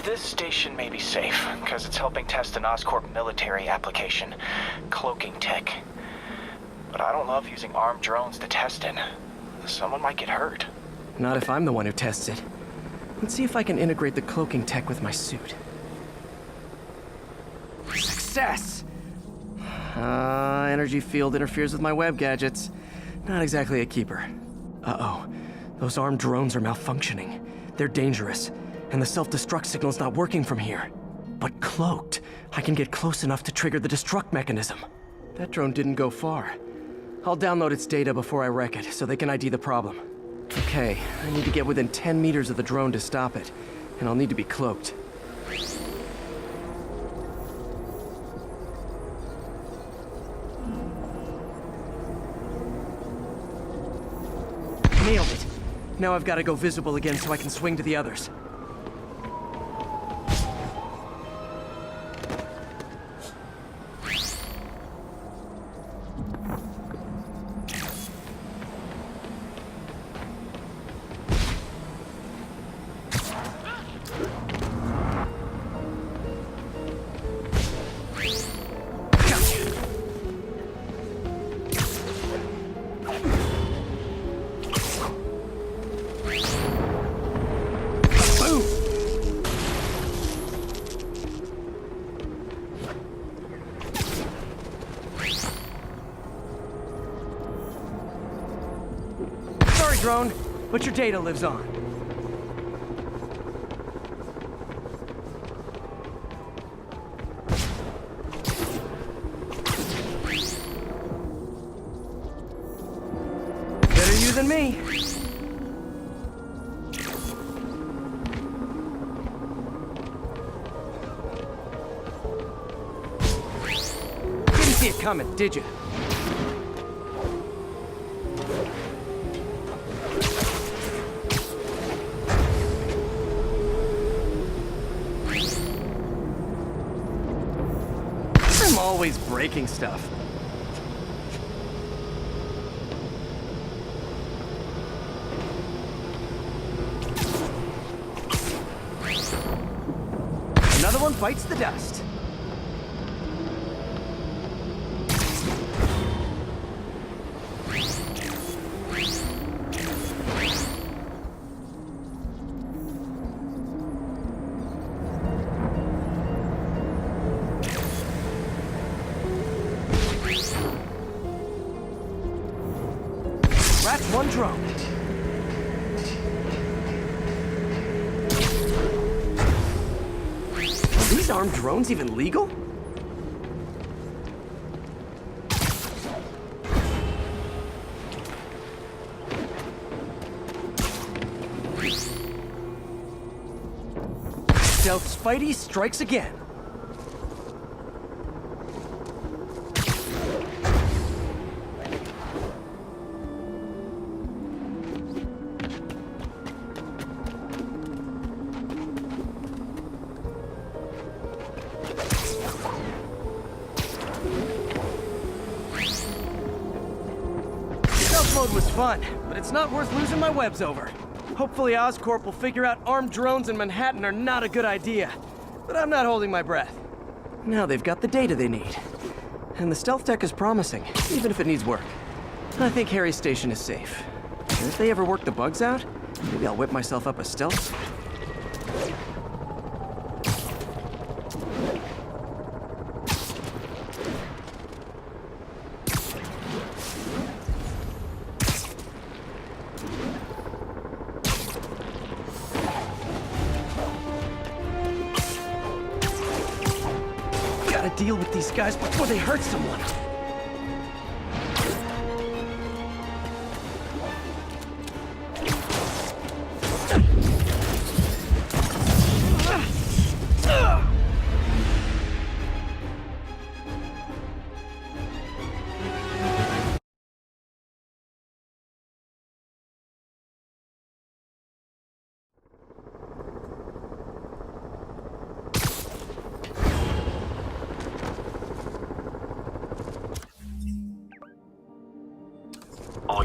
This station may be safe, because it's helping test an Oscorp military application, cloaking tech. But I don't love using armed drones to test it. Someone might get hurt. Not if I'm the one who tests it. Let's see if I can integrate the cloaking tech with my suit. Success! Energy field interferes with my web gadgets. Not exactly a keeper. Uh-oh. Those armed drones are malfunctioning. They're dangerous, and the self-destruct signal's not working from here. But cloaked, I can get close enough to trigger the destruct mechanism. That drone didn't go far. I'll download its data before I wreck it, so they can ID the problem. Okay, I need to get within 10 meters of the drone to stop it, and I'll need to be cloaked. Nailed it! Now I've got to go visible again so I can swing to the others. Drone, but your data lives on. Better you than me. Didn't see it coming, did you? I'm always breaking stuff. Another one bites the dust. That's one drone. Are these armed drones even legal? Stealth Spidey strikes again. Stealth mode was fun, but it's not worth losing my webs over. Hopefully Oscorp will figure out armed drones in Manhattan are not a good idea. But I'm not holding my breath. Now they've got the data they need. And the stealth tech is promising, even if it needs work. I think Harry's station is safe. And if they ever work the bugs out, maybe I'll whip myself up a stealth suit. Gotta deal with these guys before they hurt someone.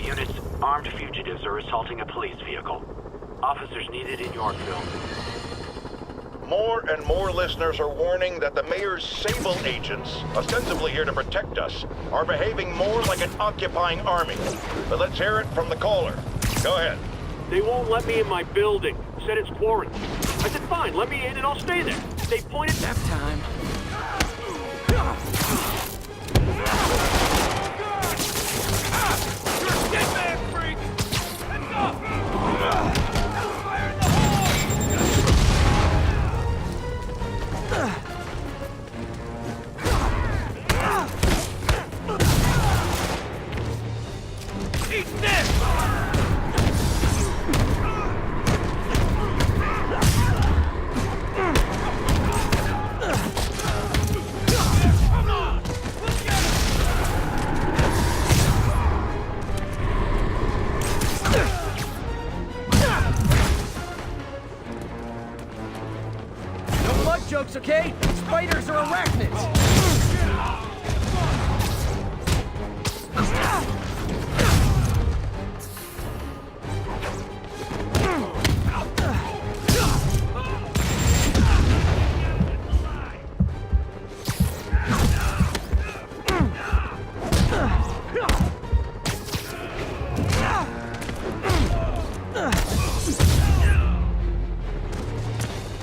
Units, armed fugitives are assaulting a police vehicle. Officers needed in Yorkville. More and more listeners are warning that the mayor's Sable agents, ostensibly here to protect us, are behaving more like an occupying army. But let's hear it from the caller. Go ahead. They won't let me in my building. Said it's quarantined. I said, fine, let me in and I'll stay there. They pointed... Nap time. You're a dead man, freak! Heads up! Fire in the hole! Eat this! No mud jokes, okay? Spiders are arachnids.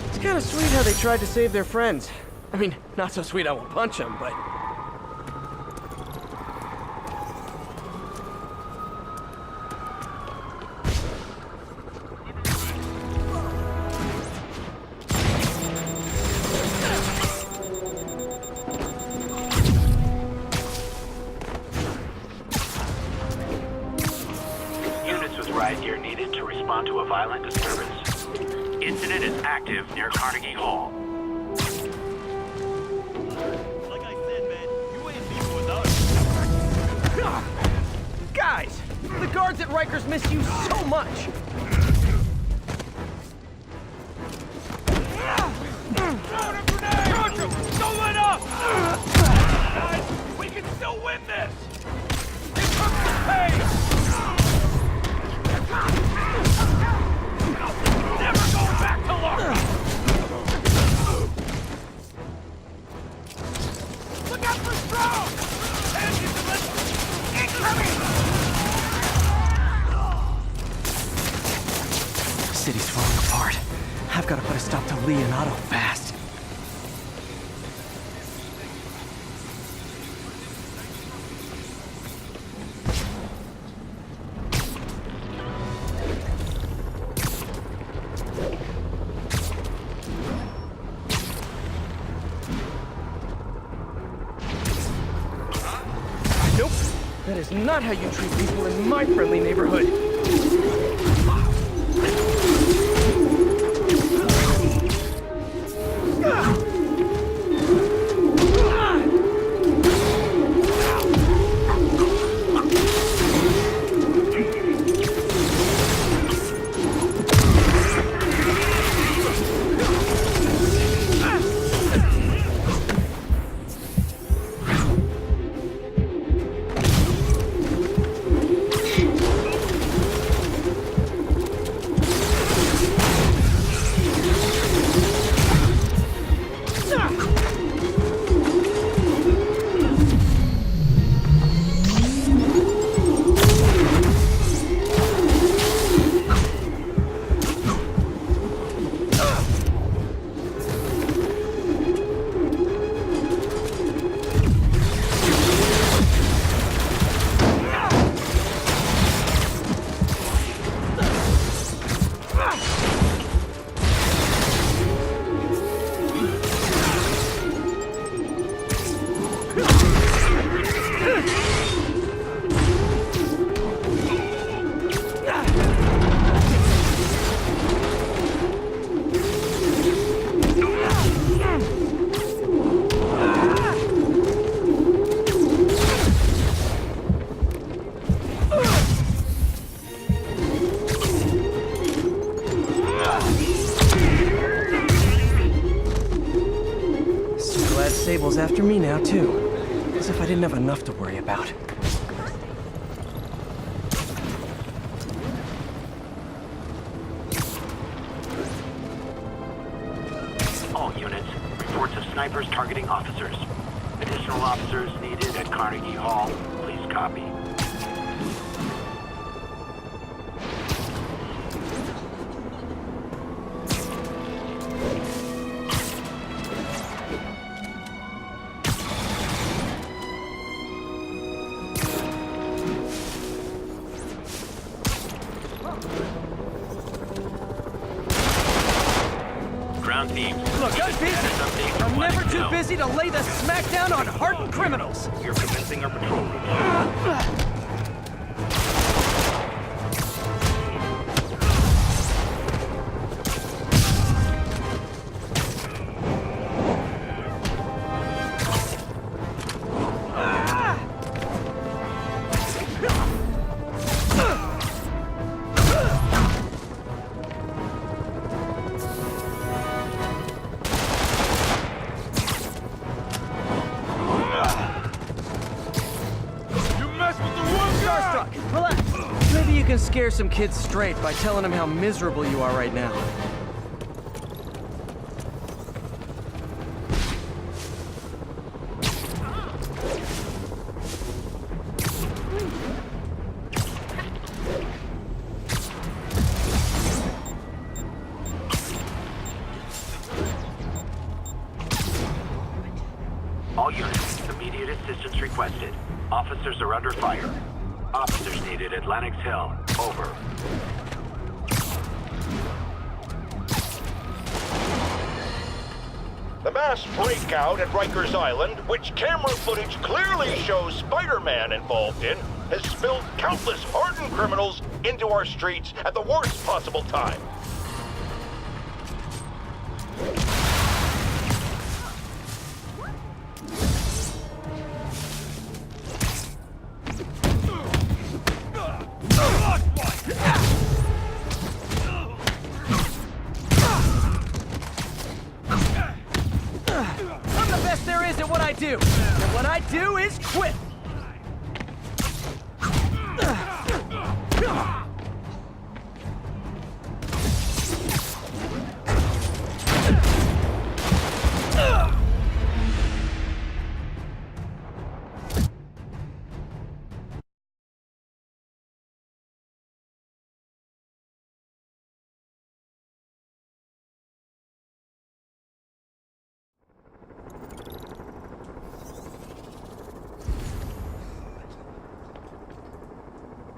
It's kind of sweet how they tried to save their friends. I mean, not so sweet I won't punch them, but... Units with riot gear needed to respond to a violent disturbance. Incident is active near Carnegie Hall. Like I said, man, you ain't people with us. Guys! The guards at Rikers miss you so much! Throwing a grenade! Charge him! Don't let up! Guys, we can still win this! Here comes the pain! Never go back to Larkin! Look out for Strong! Incoming! The city's falling apart. I've got to put a stop to Lee and Otto fast. Nope. That is not how you treat people in my friendly neighborhood. Sable's after me now, too. As if I didn't have enough to worry about. snipers targeting officers. Additional officers needed at Carnegie Hall. Please copy. Ground teams. Look, I'm busy. I'm never too busy to lay the smackdown on hardened criminals. You're commencing our patrol route. Relax. Maybe you can scare some kids straight by telling them how miserable you are right now. All units, immediate assistance requested. Officers are under fire. Officers needed at Lenox Hill. Over. The mass breakout at Rikers Island, which camera footage clearly shows Spider-Man involved in, has spilled countless hardened criminals into our streets at the worst possible time. I'm the best there is at what I do. And what I do is quit.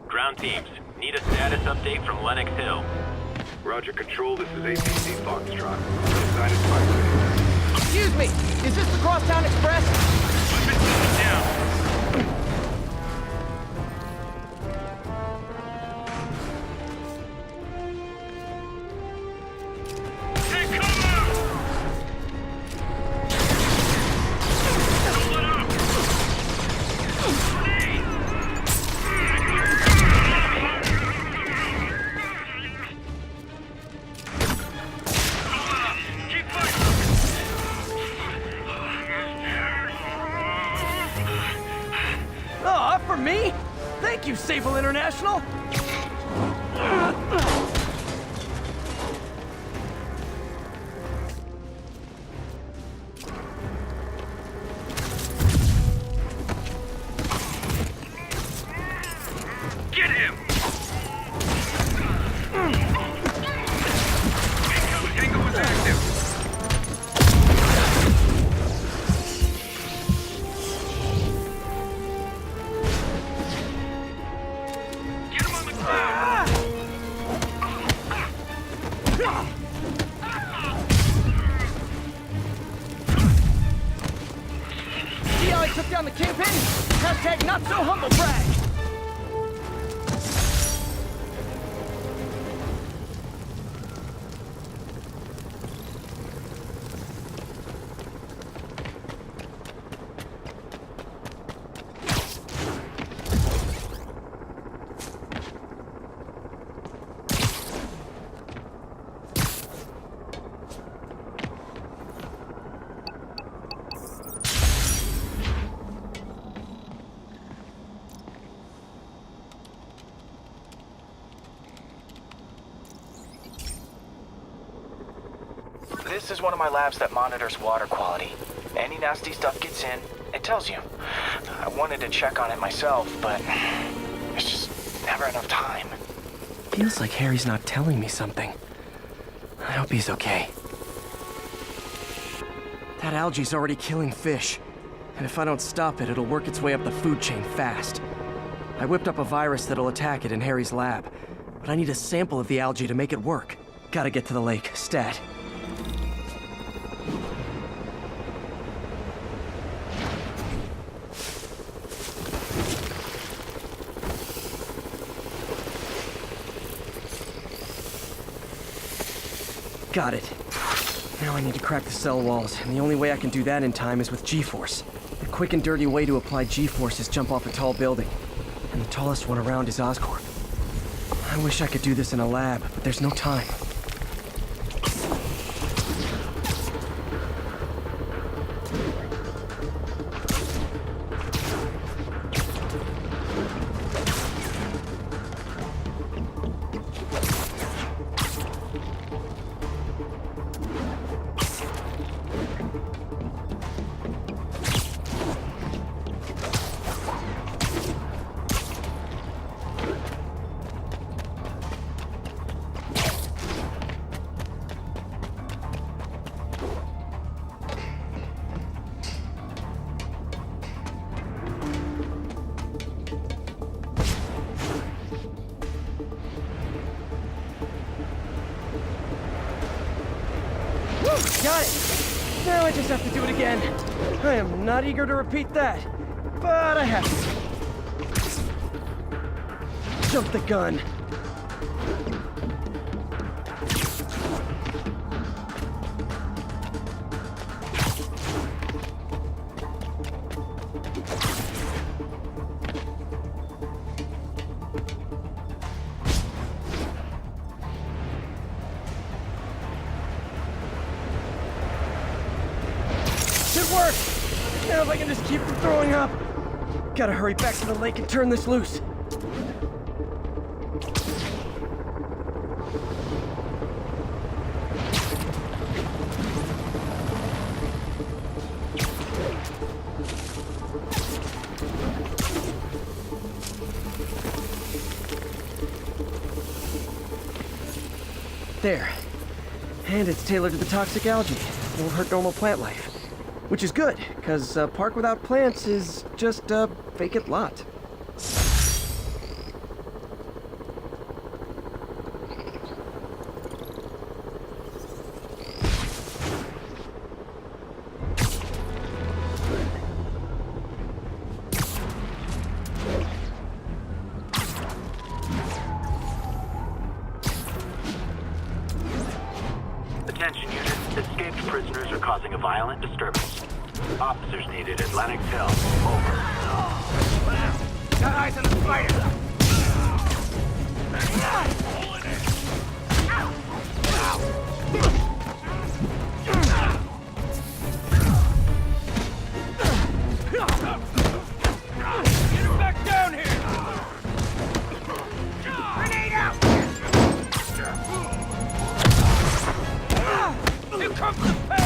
Ground teams, need a status update from Lenox Hill. Roger, Control, this is APC Foxtrot. No sign of Spider-Man. Excuse me, is this the Crosstown Express? Down. For me? Thank you, Sable International! Get him! Tango is active! See how I took down the Kingpin? Hashtag not so humble brag! This is one of my labs that monitors water quality. Any nasty stuff gets in, it tells you. I wanted to check on it myself, but there's just never enough time. Feels like Harry's not telling me something. I hope he's okay. That algae's already killing fish. And if I don't stop it, it'll work its way up the food chain fast. I whipped up a virus that'll attack it in Harry's lab. But I need a sample of the algae to make it work. Gotta get to the lake, stat. Got it. Now I need to crack the cell walls, and the only way I can do that in time is with G-force. The quick and dirty way to apply G-force is jump off a tall building. And the tallest one around is Oscorp. I wish I could do this in a lab, but there's no time. Got it! Now I just have to do it again. I am not eager to repeat that, but I have to. Jump the gun. It worked! Now if I can just keep from throwing up. Gotta hurry back to the lake and turn this loose. There. And it's tailored to the toxic algae. Won't hurt normal plant life. Which is good, because a park without plants is just a vacant lot. Attention unit, escaped prisoners are causing a violent disturbance. Officers needed at Atlantic Hill. Over. Got eyes on the spider! Get him back down here! Grenade out! Here comes the pain!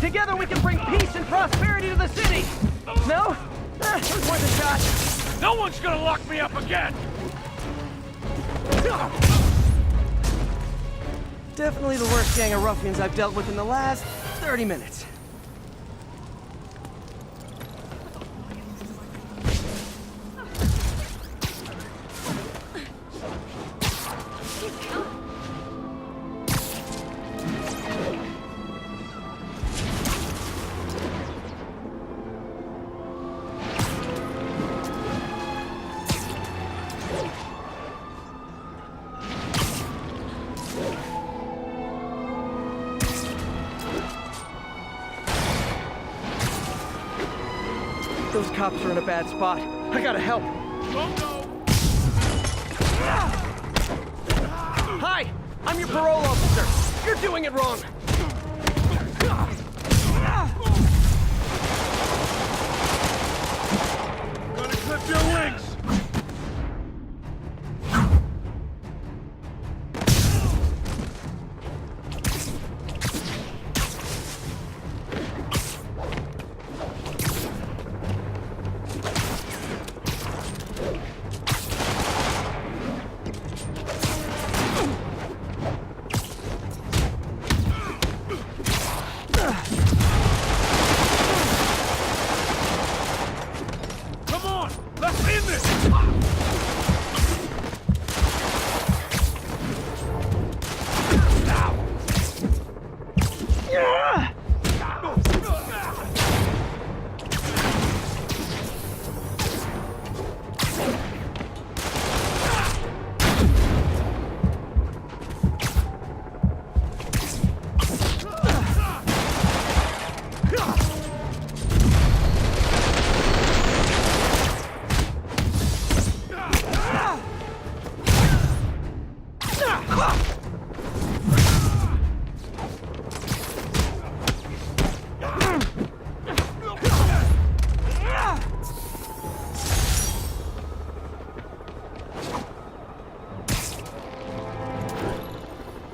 Together we can bring peace and prosperity to the city! No? It was worth a shot. No one's gonna lock me up again! Definitely the worst gang of ruffians I've dealt with in the last 30 minutes. Those cops are in a bad spot. I gotta help. Hi! I'm your parole officer. You're doing it wrong. Gonna clip your wings!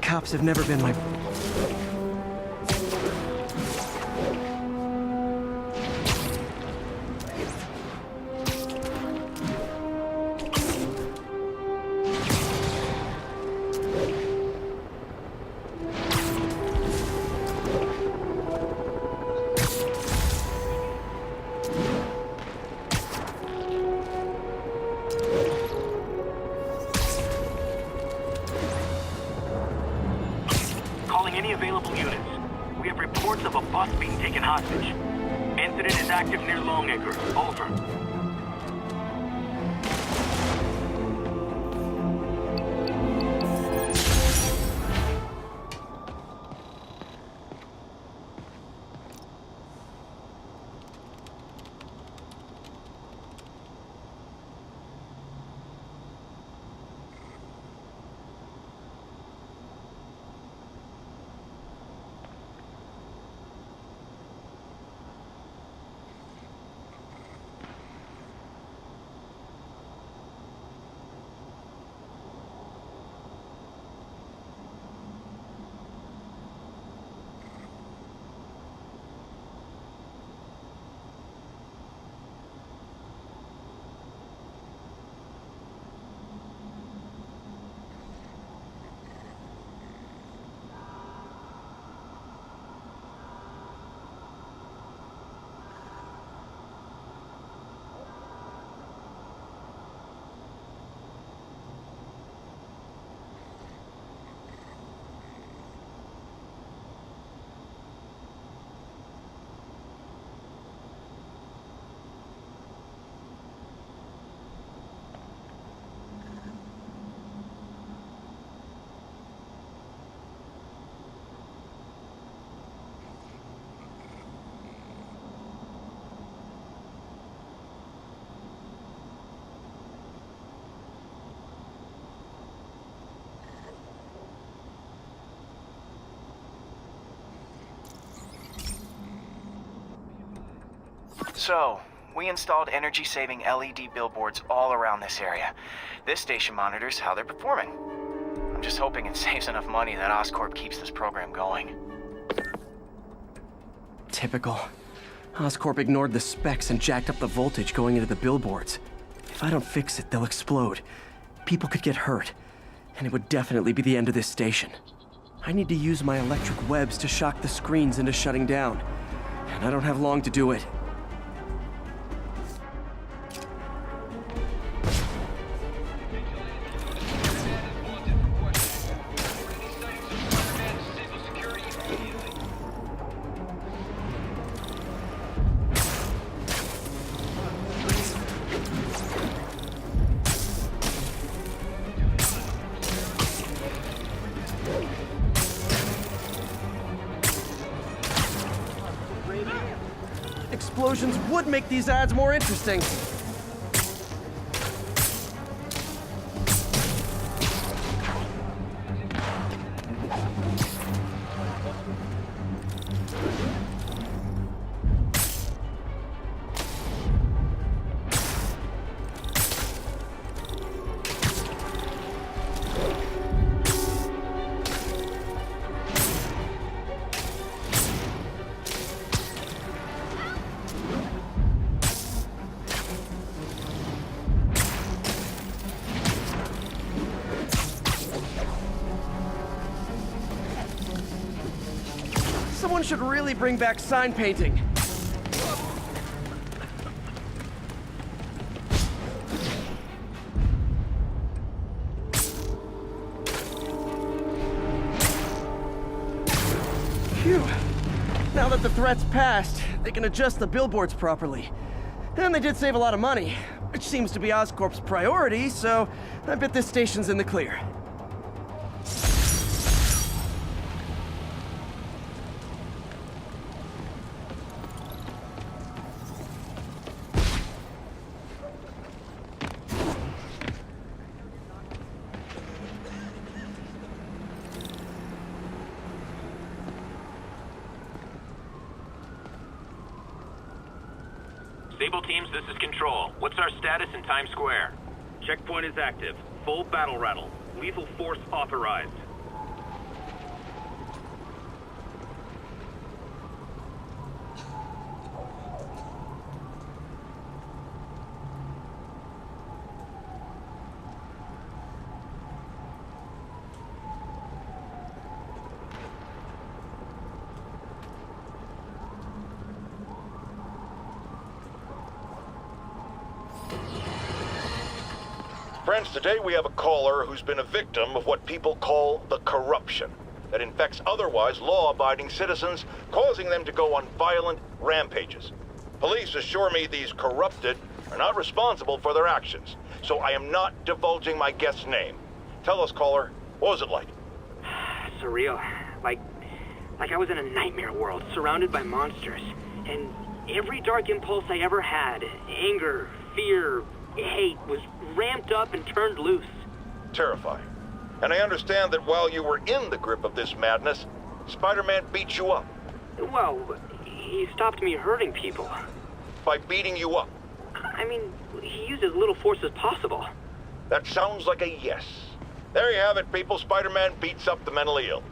Cops have never been my... Any available units. We have reports of a bus being taken hostage. Incident is active near Longacre. Over. So, we installed energy-saving LED billboards all around this area. This station monitors how they're performing. I'm just hoping it saves enough money that Oscorp keeps this program going. Typical. Oscorp ignored the specs and jacked up the voltage going into the billboards. If I don't fix it, they'll explode. People could get hurt. And it would definitely be the end of this station. I need to use my electric webs to shock the screens into shutting down. And I don't have long to do it. Explosions would make these ads more interesting. Someone should really bring back sign painting. Phew. Now that the threat's passed, they can adjust the billboards properly. And they did save a lot of money, which seems to be Oscorp's priority, so I bet this station's in the clear. Sable teams, this is Control. What's our status in Times Square? Checkpoint is active. Full battle rattle. Lethal force authorized. Friends, today we have a caller who's been a victim of what people call the corruption that infects otherwise law-abiding citizens, causing them to go on violent rampages. Police assure me these corrupted are not responsible for their actions, so I am not divulging my guest's name. Tell us, caller, what was it like? Surreal. Like I was in a nightmare world, surrounded by monsters. And every dark impulse I ever had, anger, fear, hate, was ramped up and turned loose. Terrifying. And I understand that while you were in the grip of this madness, Spider-Man beat you up. Well, he stopped me hurting people. By beating you up? I mean, he used as little force as possible. That sounds like a yes. There you have it, people. Spider-Man beats up the mentally ill.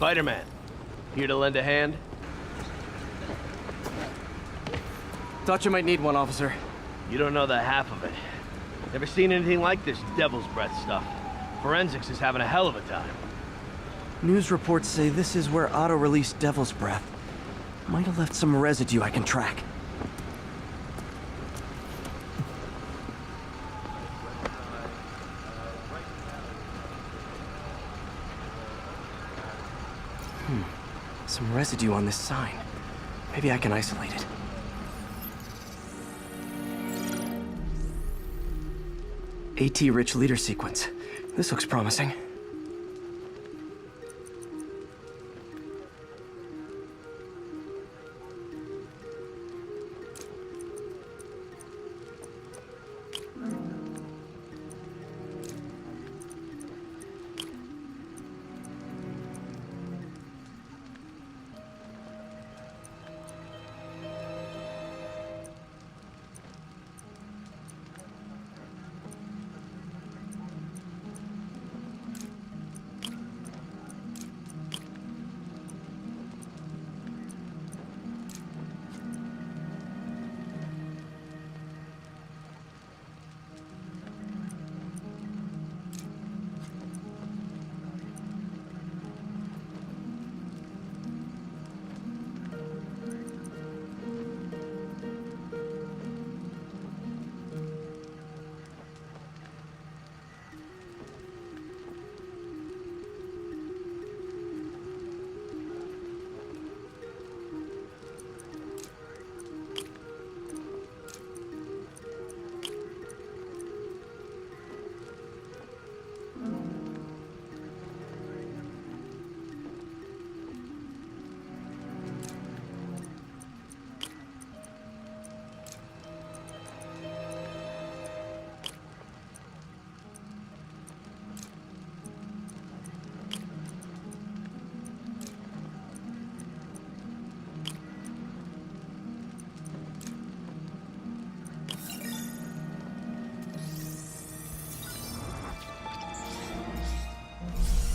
Spider-Man. Here to lend a hand? Thought you might need one, officer. You don't know the half of it. Never seen anything like this devil's breath stuff. Forensics is having a hell of a time. News reports say this is where Otto released Devil's Breath. Might have left some residue I can track. Some residue on this sign. Maybe I can isolate it. AT-rich leader sequence. This looks promising.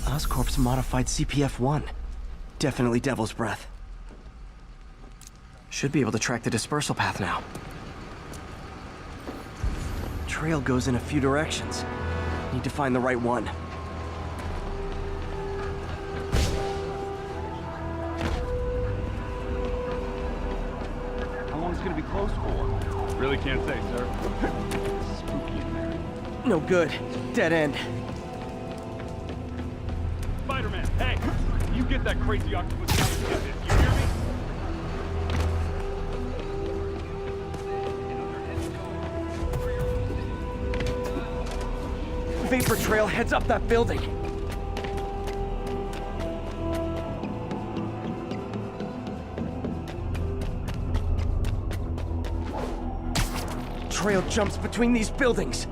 Oscorp's modified CPF-1. Definitely Devil's Breath. Should be able to track the dispersal path now. Trail goes in a few directions. Need to find the right one. How long is it gonna be closed for? Really can't say, sir. Spooky in there. No good. Dead end. Spider-Man, hey! You get that crazy octopus out of this, you hear me? Vapor trail heads up that building. Trail jumps between these buildings.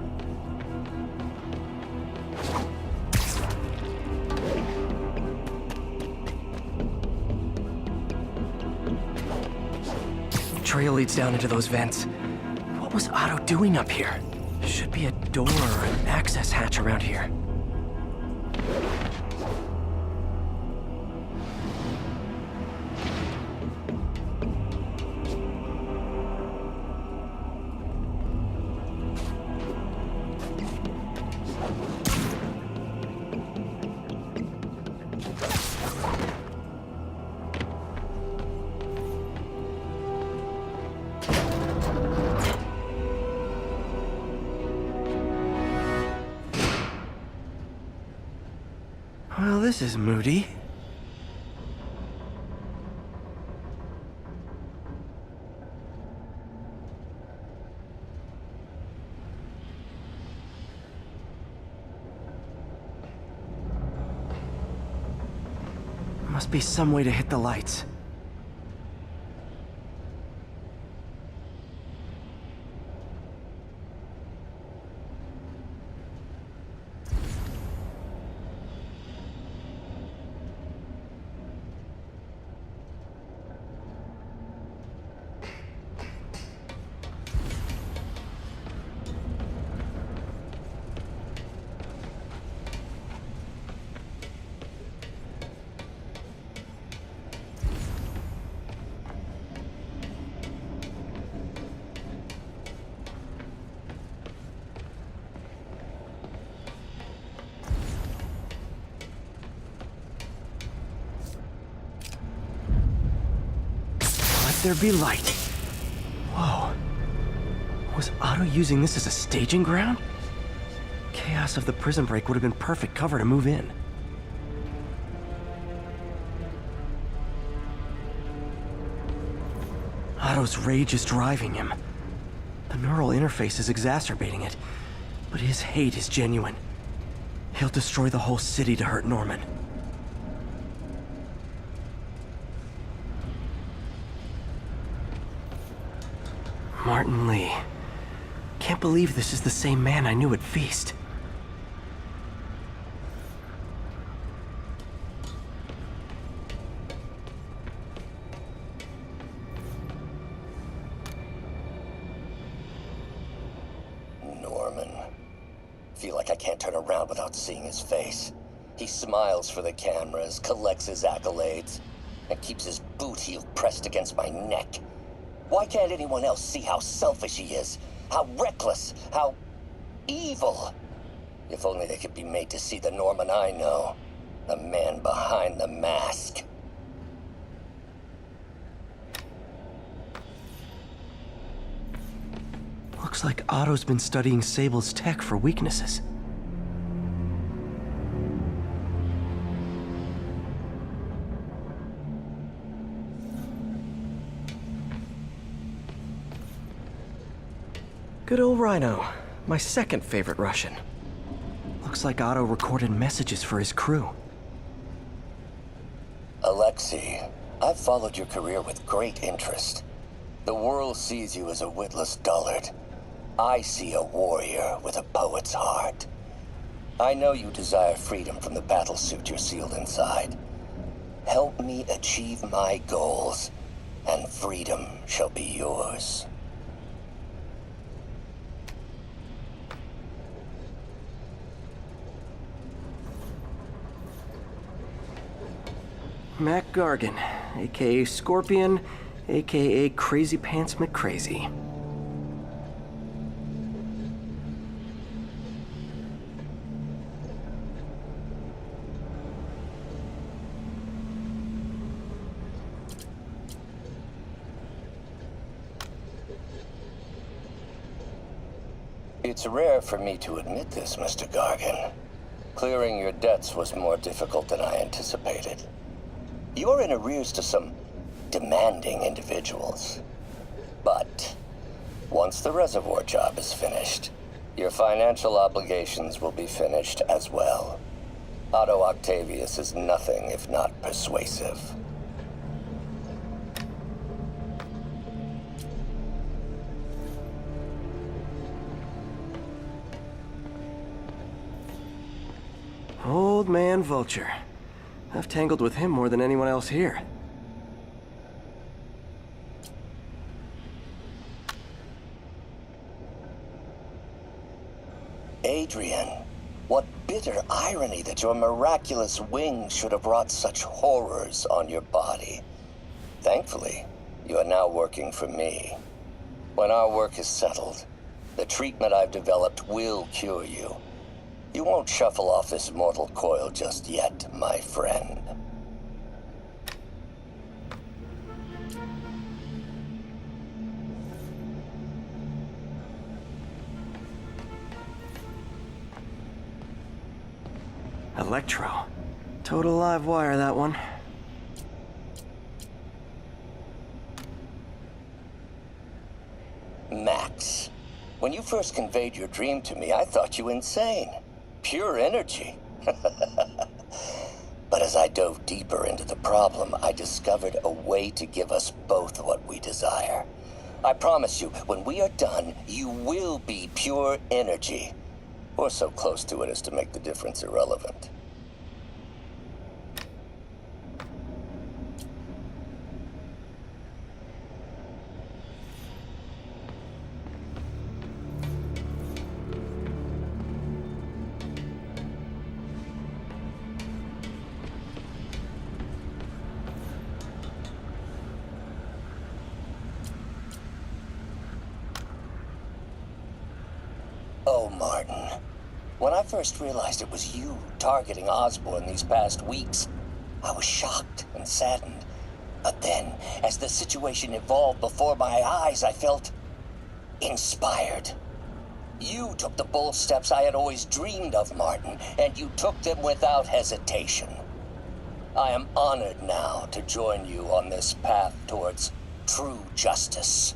Trail leads down into those vents. What was Otto doing up here? Should be a door or an access hatch around here. Well, this is moody. Must be some way to hit the lights. there be light. Whoa. Was Otto using this as a staging ground? Chaos of the prison break would have been perfect cover to move in. Otto's rage is driving him. The neural interface is exacerbating it, but his hate is genuine. He'll destroy the whole city to hurt Norman. Martin Lee. Can't believe this is the same man I knew at Feast. Norman. Feel like I can't turn around without seeing his face. He smiles for the cameras, collects his accolades, and keeps his boot heel pressed against my neck. Why can't anyone else see how selfish he is? How reckless? How evil? If only they could be made to see the Norman I know. The man behind the mask. Looks like Otto's been studying Sable's tech for weaknesses. Good old Rhino. My second favorite Russian. Looks like Otto recorded messages for his crew. Alexei, I've followed your career with great interest. The world sees you as a witless dullard. I see a warrior with a poet's heart. I know you desire freedom from the battlesuit you're sealed inside. Help me achieve my goals, and freedom shall be yours. Mac Gargan, aka Scorpion, aka Crazy Pants McCrazy. It's rare for me to admit this, Mr. Gargan. Clearing your debts was more difficult than I anticipated. You're in arrears to some demanding individuals. But once the reservoir job is finished, your financial obligations will be finished as well. Otto Octavius is nothing if not persuasive. Old man Vulture. I've tangled with him more than anyone else here. Adrian, what bitter irony that your miraculous wings should have wrought such horrors on your body. Thankfully, you are now working for me. When our work is settled, the treatment I've developed will cure you. You won't shuffle off this mortal coil just yet, my friend. Electro. Total live wire, that one. Max, when you first conveyed your dream to me, I thought you insane. Pure energy. But as I dove deeper into the problem, I discovered a way to give us both what we desire. I promise you, when we are done, you will be pure energy. Or so close to it as to make the difference irrelevant. Oh, Martin. When I first realized it was you targeting Osborn these past weeks, I was shocked and saddened. But then, as the situation evolved before my eyes, I felt inspired. You took the bold steps I had always dreamed of, Martin, and you took them without hesitation. I am honored now to join you on this path towards true justice.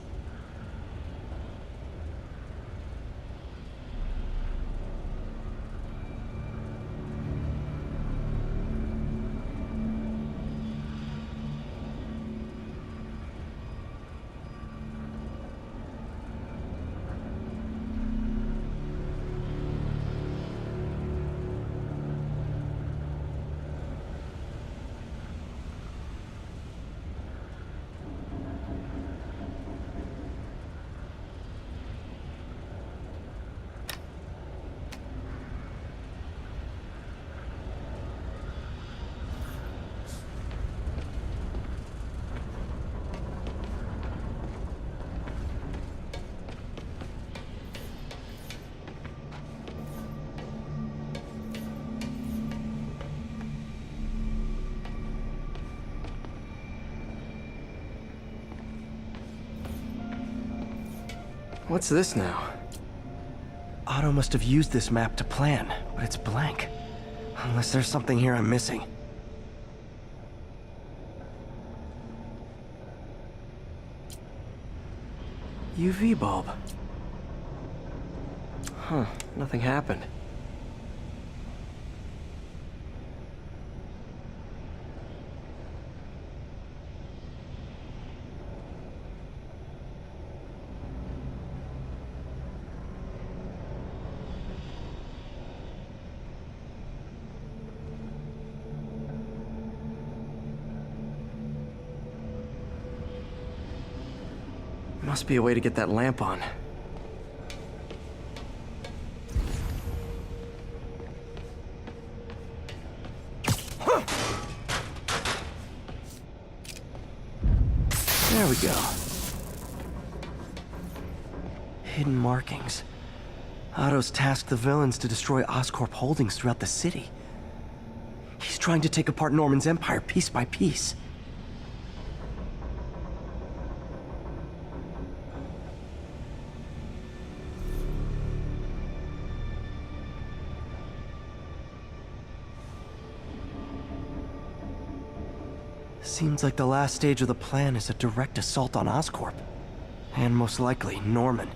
What's this now? Otto must have used this map to plan, but it's blank. Unless there's something here I'm missing. UV bulb. Huh, nothing happened. Must be a way to get that lamp on. There we go. Hidden markings. Otto's tasked the villains to destroy Oscorp holdings throughout the city. He's trying to take apart Norman's empire piece by piece. Seems like the last stage of the plan is a direct assault on Oscorp. And most likely, Norman.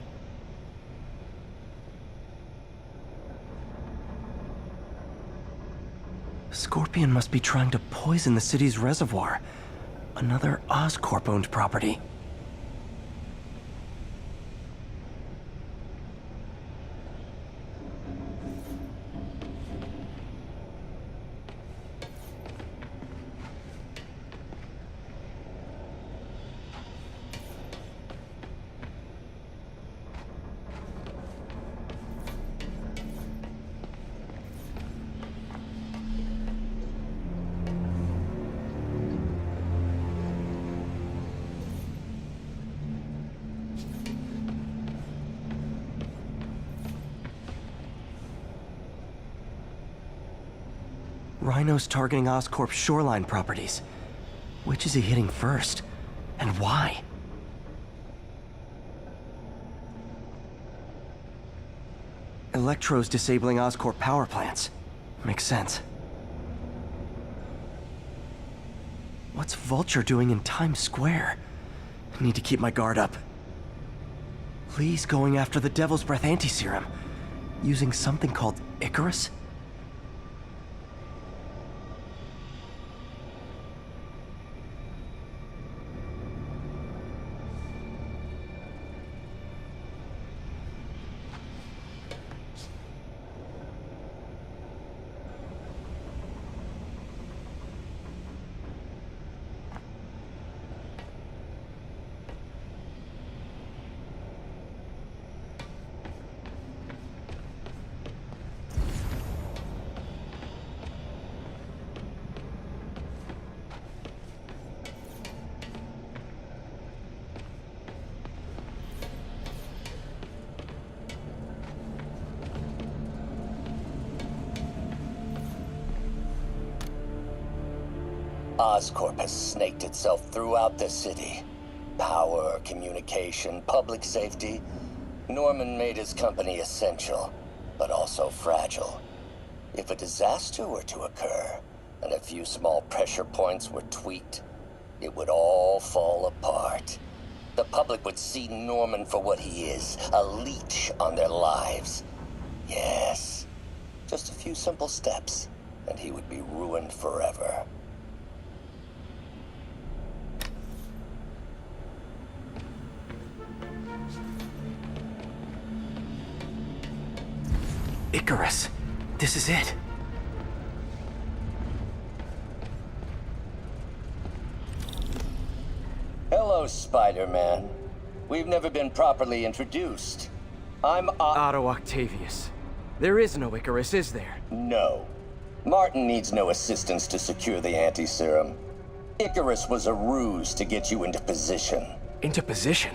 Scorpion must be trying to poison the city's reservoir. Another Oscorp-owned property. Rhino's targeting Oscorp's shoreline properties. Which is he hitting first? And why? Electro's disabling Oscorp power plants. Makes sense. What's Vulture doing in Times Square? I need to keep my guard up. Lee's going after the Devil's Breath anti-serum. Using something called Icarus? Oscorp has snaked itself throughout the city. Power, communication, public safety. Norman made his company essential, but also fragile. If a disaster were to occur, and a few small pressure points were tweaked, it would all fall apart. The public would see Norman for what he is, a leech on their lives. Yes, just a few simple steps, and he would be ruined forever. Icarus, this is it. Hello, Spider-Man. We've never been properly introduced. I'm Otto Octavius. There is no Icarus, is there? No. Martin needs no assistance to secure the anti-serum. Icarus was a ruse to get you into position. Into position?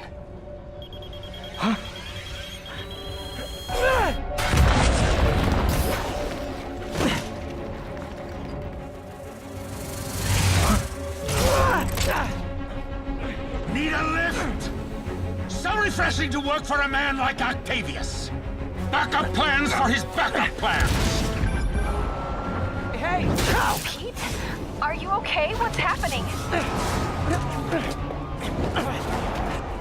Huh? Need a lift? So refreshing to work for a man like Octavius. Backup plans for his backup plans. Hey! Oh, Pete? Are you okay? What's happening?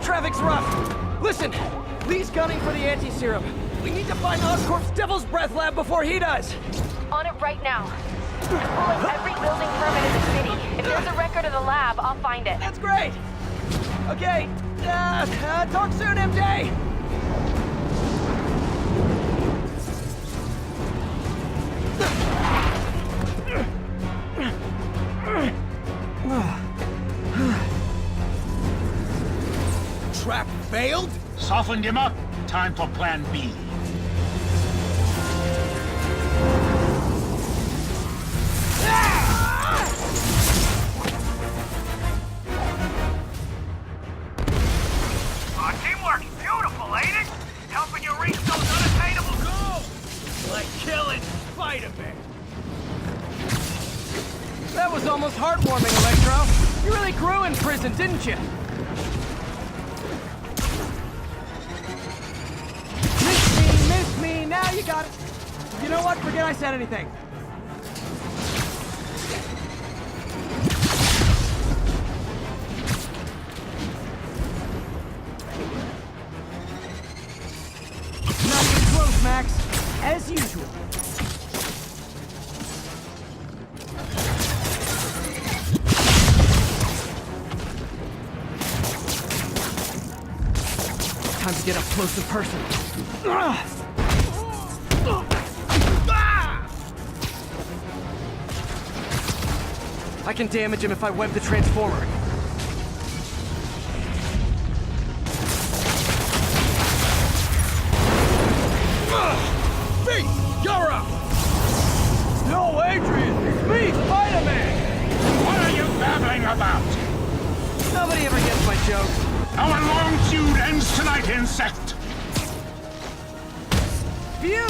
Traffic's rough. Listen, Lee's gunning for the anti-serum. We need to find Oscorp's Devil's Breath lab before he does. On it right now. I'm pulling every building permit in the city. If there's a record of the lab, I'll find it. That's great. Okay, talk soon, MJ. Trap failed? Softened him up. Time for plan B. Teamwork's beautiful, ain't it? Helping you reach those unattainable goals. Like killing Spider-Man. That was almost heartwarming, Electro. You really grew in prison, didn't you? Miss me, now you got it. You know what? Forget I said anything. Not even close, Max. As usual. Time to get up close and personal. I can damage him if I web the transformer. Pete, you're up! No, Adrian! It's me, Spider-Man! What are you babbling about? Nobody ever gets my jokes. Our long feud ends tonight, insect! Phew!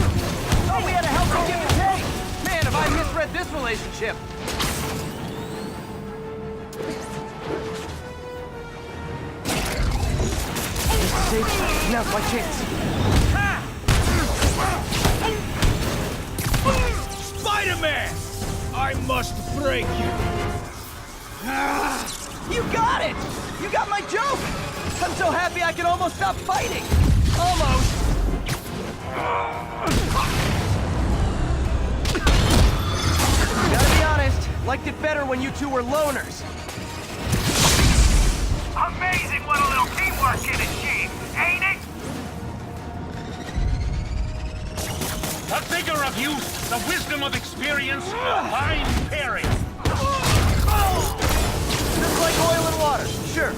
Thought we had a healthy give and take! Man, have I misread this relationship! Now's my chance. Spider-Man! I must break you! You got it! You got my joke! I'm so happy I can almost stop fighting! Almost! Gotta be honest, liked it better when you two were loners. Amazing what a little teamwork can achieve, ain't it? The vigor of youth, the wisdom of experience, fine pairing. Just like oil and water, sure.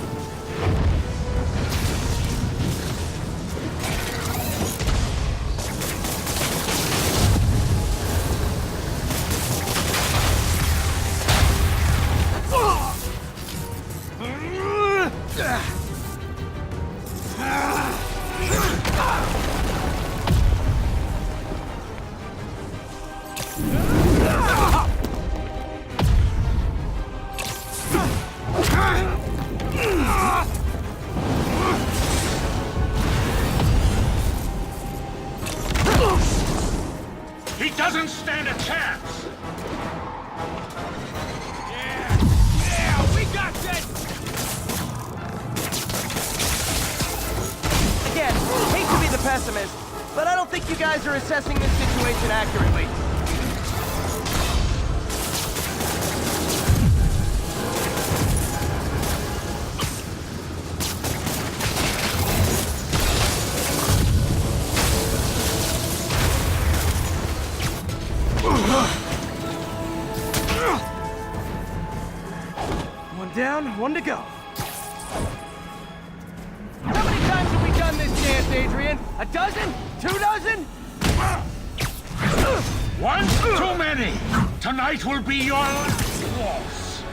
chance! Yeah, we got this! Again, hate to be the pessimist, but I don't think you guys are assessing this situation accurately. One down, one to go. How many times have we done this dance, Adrian? A dozen? 2 dozen? One too many! Tonight will be your last waltz!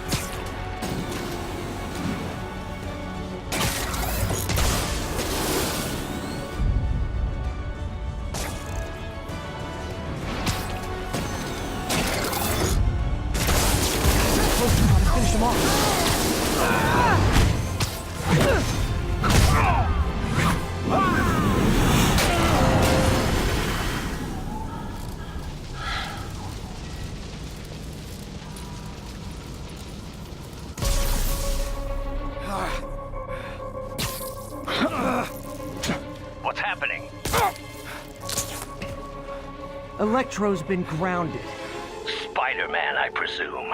Finish him off. What's happening? Electro's been grounded. Spider-Man, I presume.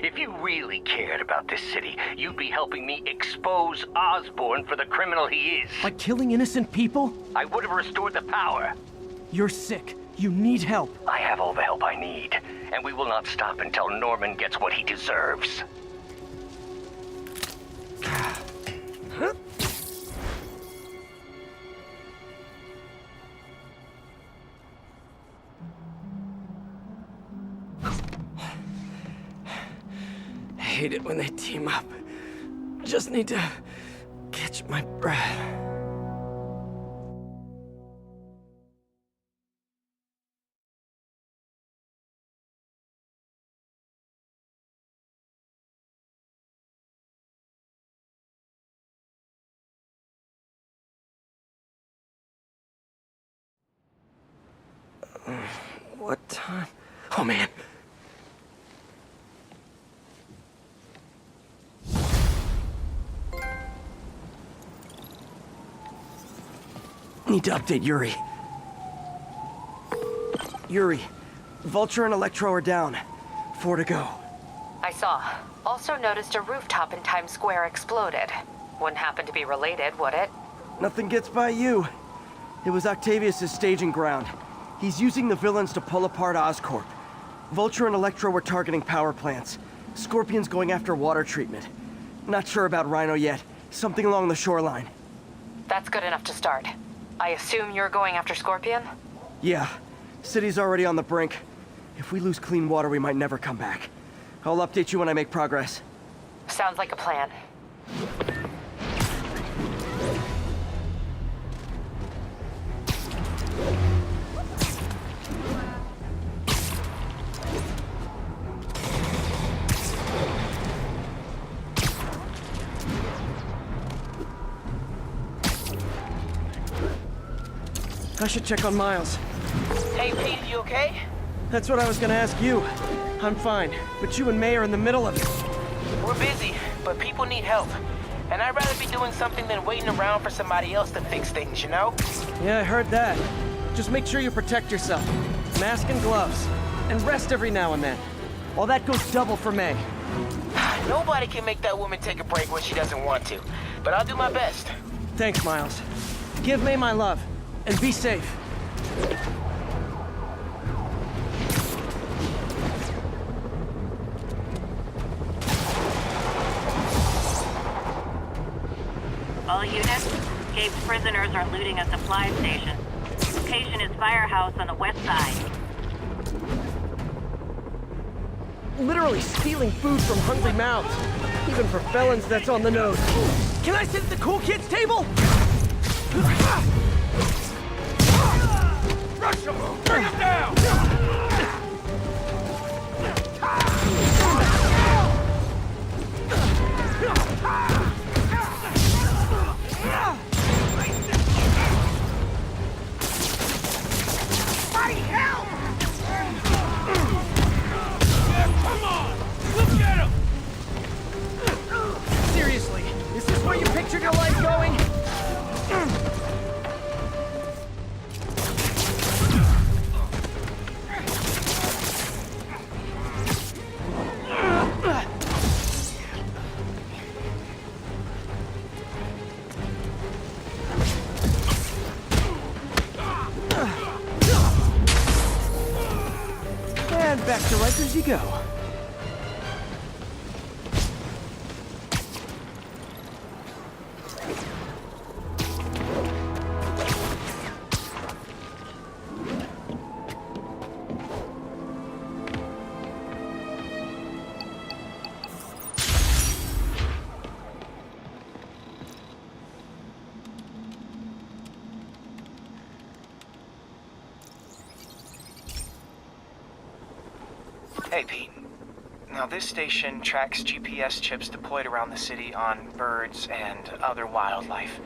If you really cared about this city, you'd be helping me expose Osborn for the criminal he is. By killing innocent people? I would have restored the power. You're sick. You need help. I have all the help I need, and we will not stop until Norman gets what he deserves. I hate it when they team up. Just need to catch my breath. What time? Oh, man. Need to update Yuri. Yuri, Vulture and Electro are down. 4 to go. I saw. Also noticed a rooftop in Times Square exploded. Wouldn't happen to be related, would it? Nothing gets by you. It was Octavius' staging ground. He's using the villains to pull apart Oscorp. Vulture and Electro were targeting power plants. Scorpion's going after water treatment. Not sure about Rhino yet. Something along the shoreline. That's good enough to start. I assume you're going after Scorpion? Yeah. City's already on the brink. If we lose clean water, we might never come back. I'll update you when I make progress. Sounds like a plan. I should check on Miles. Hey, Pete, you okay? That's what I was gonna ask you. I'm fine, but you and May are in the middle of it. We're busy, but people need help. And I'd rather be doing something than waiting around for somebody else to fix things, you know? Yeah, I heard that. Just make sure you protect yourself. Mask and gloves. And rest every now and then. All that goes double for May. Nobody can make that woman take a break when she doesn't want to. But I'll do my best. Thanks, Miles. Give May my love. And be safe. All units, escaped prisoners are looting a supply station. Location is Firehouse on the west side. Literally stealing food from hungry mouths. Even for felons, that's on the nose. Can I sit at the cool kids table? Rush him! Bring him down! as you go. Hey, Pete. Now, this station tracks GPS chips deployed around the city on birds and other wildlife.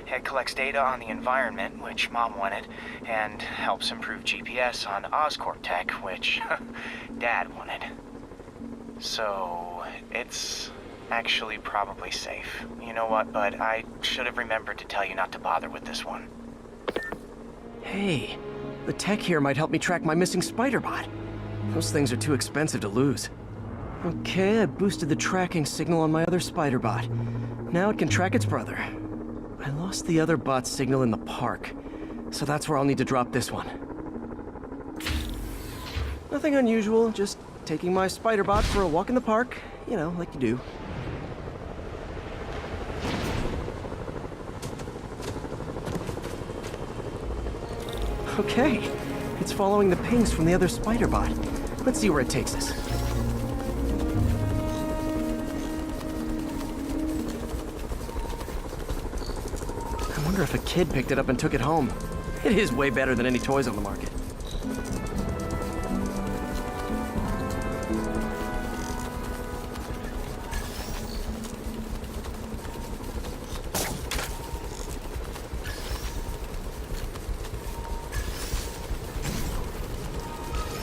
It collects data on the environment, which Mom wanted, and helps improve GPS on Oscorp tech, which Dad wanted. So, it's actually probably safe. You know what, bud? I should have remembered to tell you not to bother with this one. Hey, the tech here might help me track my missing spider bot. Those things are too expensive to lose. Okay, I boosted the tracking signal on my other spider bot. Now it can track its brother. I lost the other bot's signal in the park, so that's where I'll need to drop this one. Nothing unusual, just taking my spider bot for a walk in the park, you know, like you do. Okay, it's following the pings from the other spider bot. Let's see where it takes us. I wonder if a kid picked it up and took it home. It is way better than any toys on the market.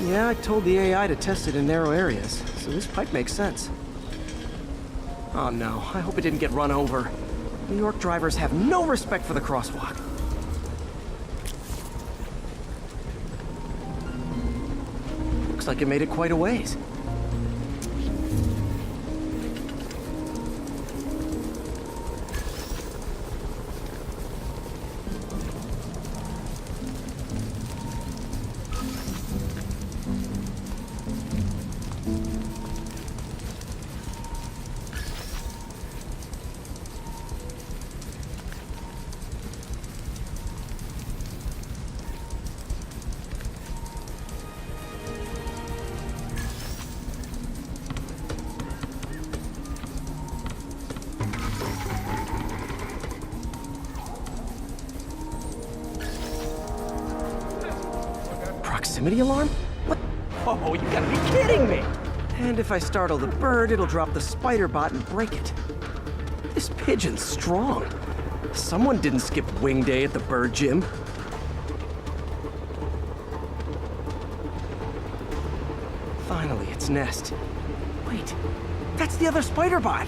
Yeah, I told the AI to test it in narrow areas, so this pipe makes sense. Oh no, I hope it didn't get run over. New York drivers have no respect for the crosswalk. Looks like it made it quite a ways. Proximity alarm? What? Oh, you gotta be kidding me! And if I startle the bird, it'll drop the spider bot and break it. This pigeon's strong. Someone didn't skip wing day at the bird gym. Finally, its nest. Wait, that's the other spider bot!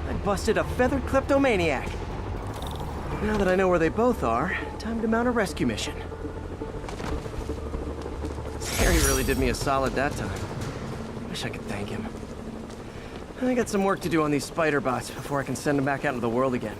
I busted a feathered kleptomaniac. Now that I know where they both are, time to mount a rescue mission. Harry really did me a solid that time. Wish I could thank him. I got some work to do on these spider bots before I can send them back out into the world again.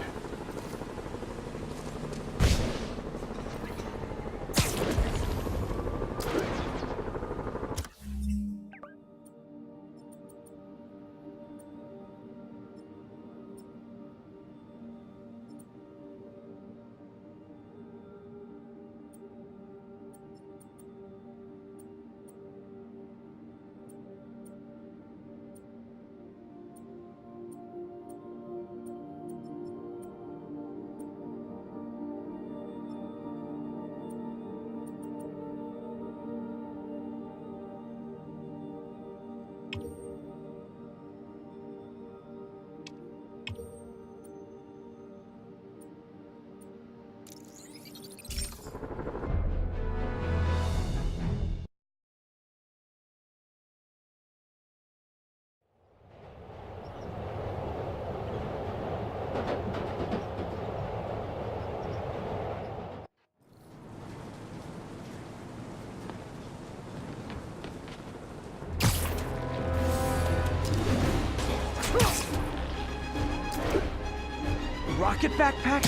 Rocket backpack?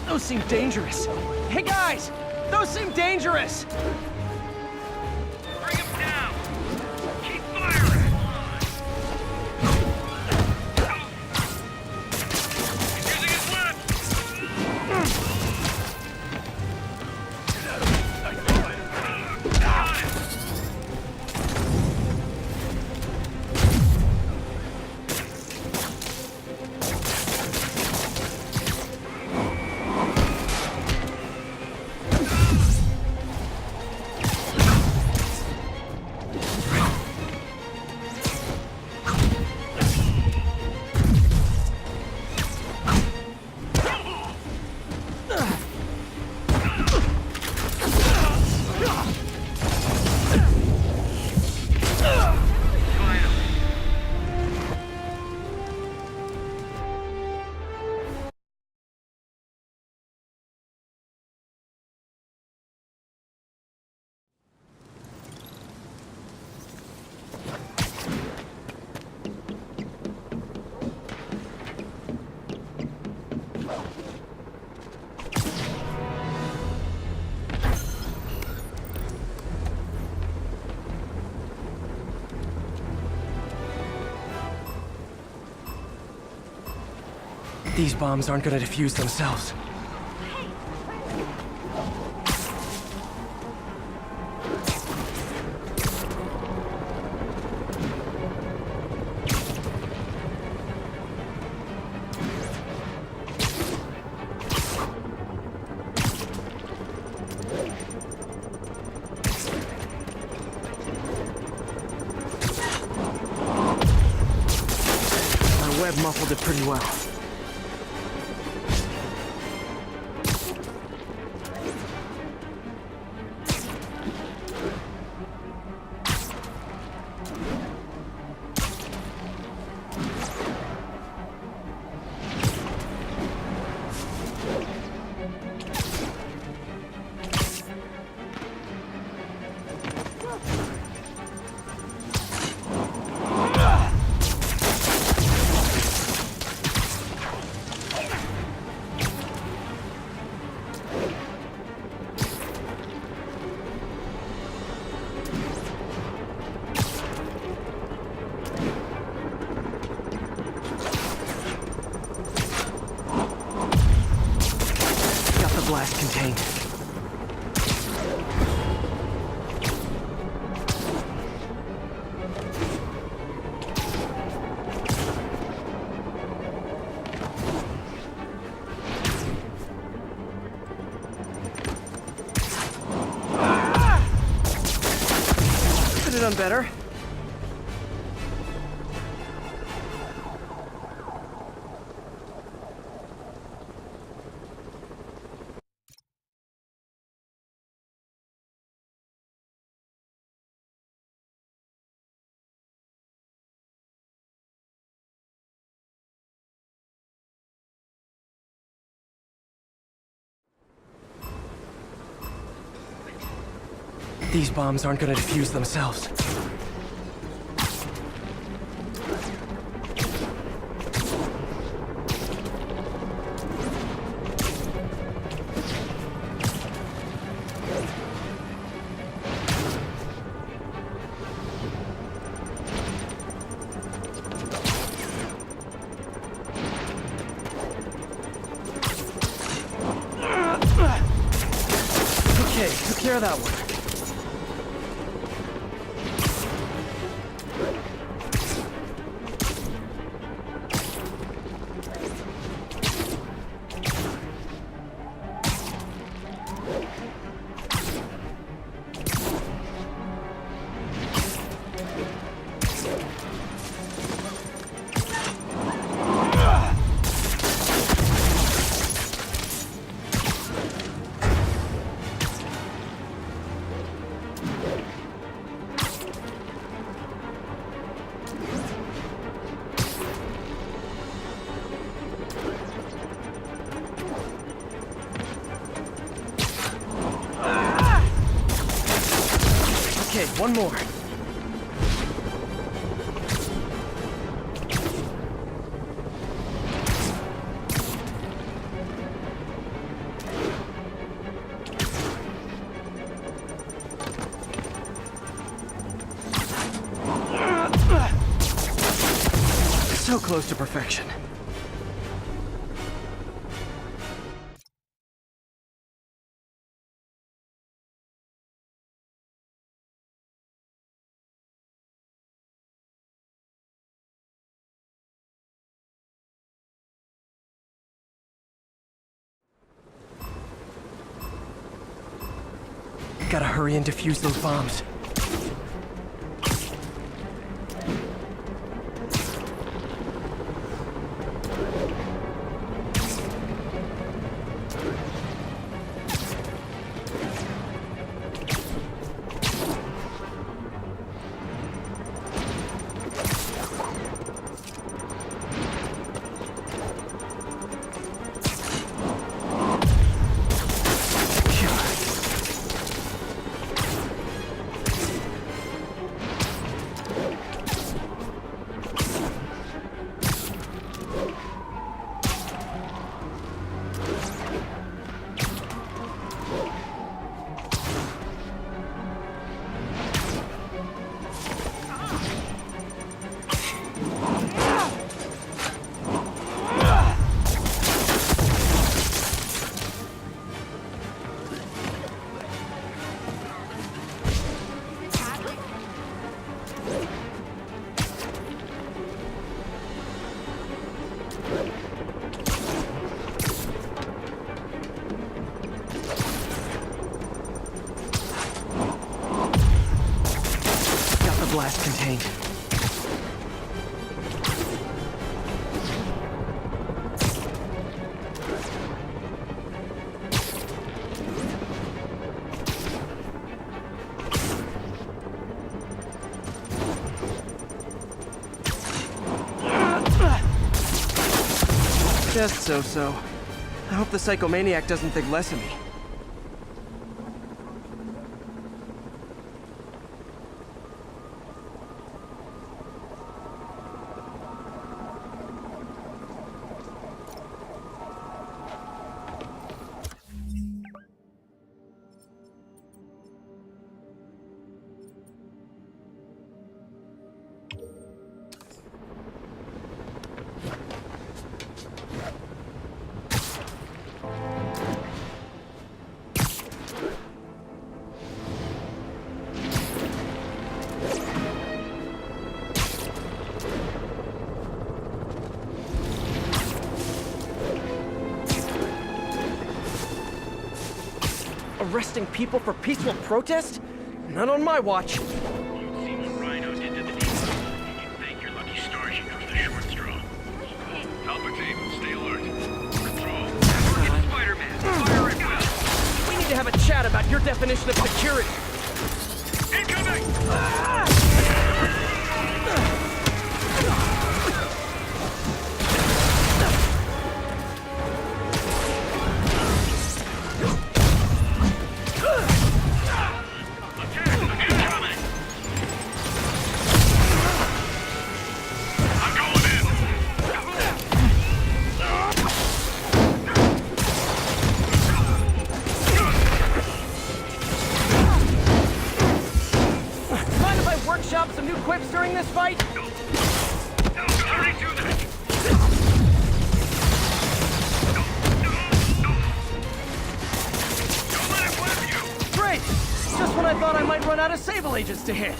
Those seem dangerous. Hey guys! Those seem dangerous! Bring him down! Keep firing! These bombs aren't gonna defuse themselves. My web muffled it pretty well. Blast contained. Could have done better. These bombs aren't gonna defuse themselves. Okay, took care of that one. Okay, one more. So close to perfection. Gotta hurry and defuse those bombs. Just so-so. I hope the psychomaniac doesn't think less of me. Arresting people for peaceful protest? Not on my watch. You'd seen what Rhino did to the depot, and you'd thank your lucky stars you drew the short straw. Palpatine, stay alert. Control. It's Spider-Man. Fire at will. We need to have a chat about your definition of security. Incoming! Workshop some new quips during this fight? Great! Just when I thought I might run out of Sable agents to hit.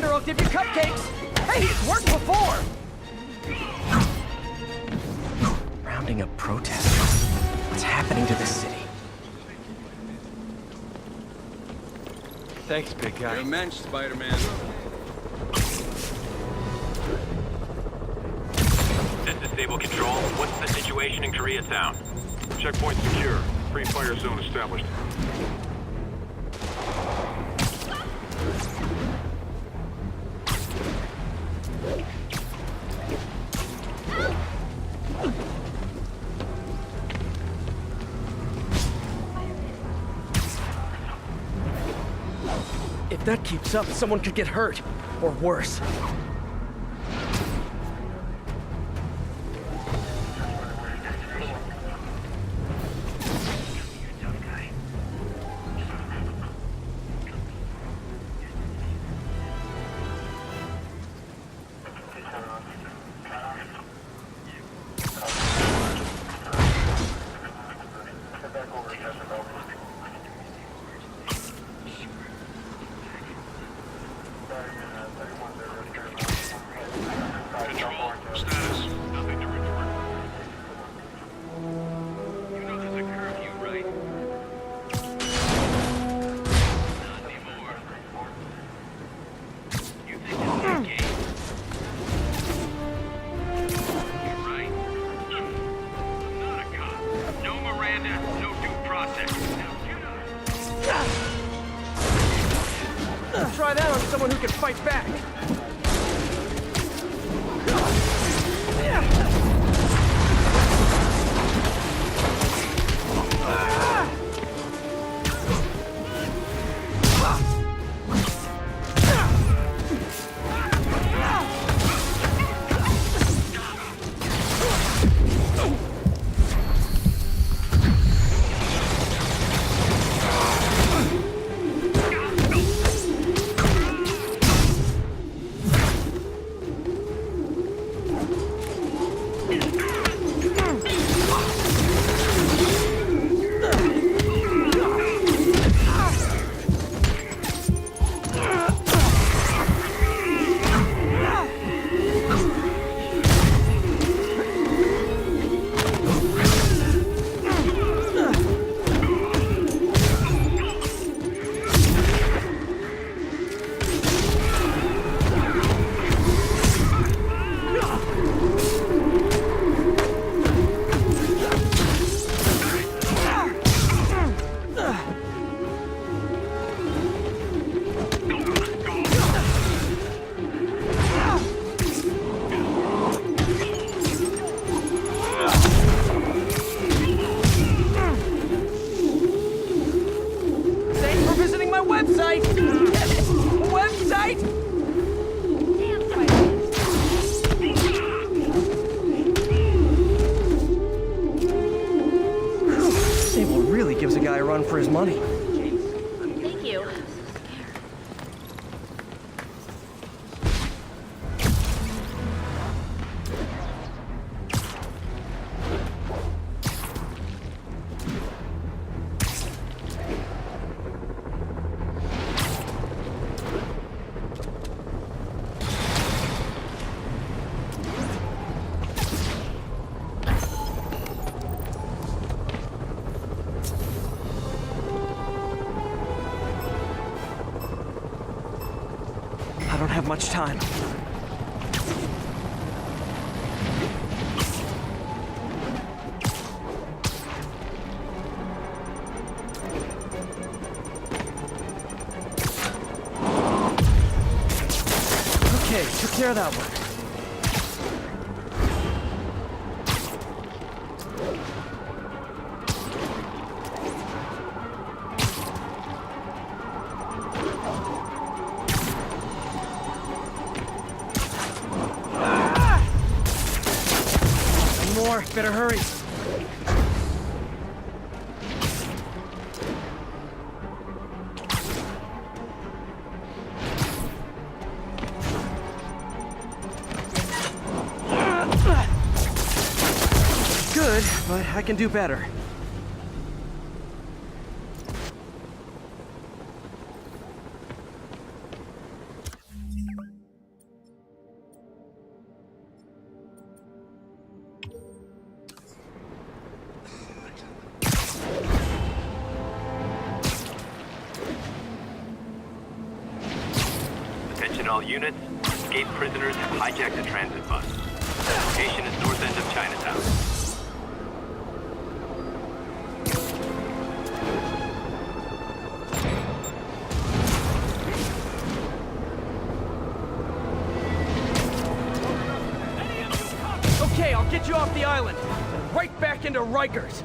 I'll give you cupcakes. Hey, it's worked before. Rounding up protesters. What's happening to this city? Thanks, big guy. You're a mensch, Spider-Man. This is Stable Control. What's the situation in Koreatown? Checkpoint secure. Free fire zone established. If that keeps up, someone could get hurt. Or worse. Try that on someone who can fight back. run for his money. Thank you. I don't have much time. Okay, took care of that one. More, better hurry. Good, but I can do better. Attention all units. Escaped prisoners have hijacked a transit bus. Location is north end of Chinatown. Okay, I'll get you off the island. Right back into Rikers.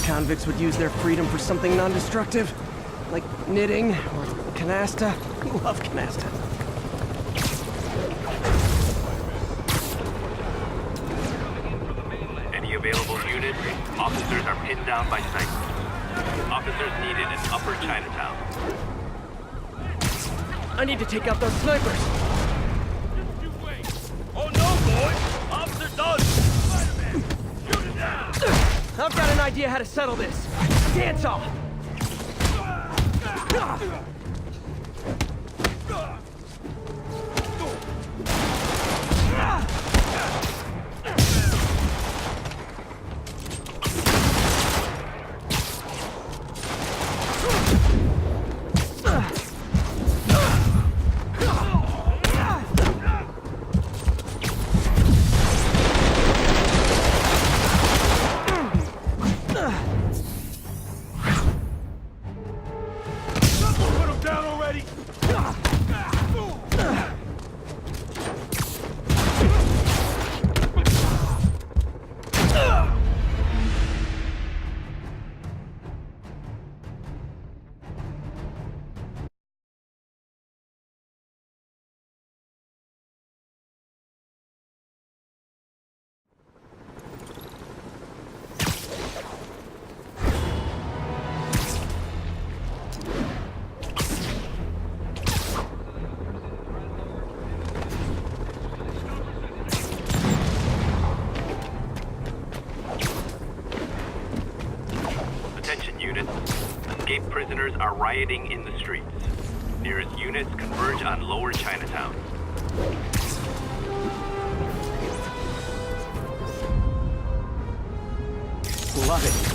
Convicts would use their freedom for something non-destructive, like knitting or canasta. Love canasta. Any available units? Officers are pinned down by snipers. Officers needed in Upper Chinatown. I need to take out those snipers. Oh no, boy! Officer done! Spider-Man! Shoot it down! I've got an idea how to settle this. Dance off! are rioting in the streets. Nearest units converge on Lower Chinatown. Love it.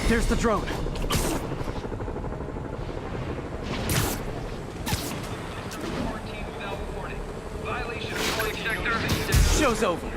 There's the drone. Show's over.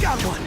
Got one!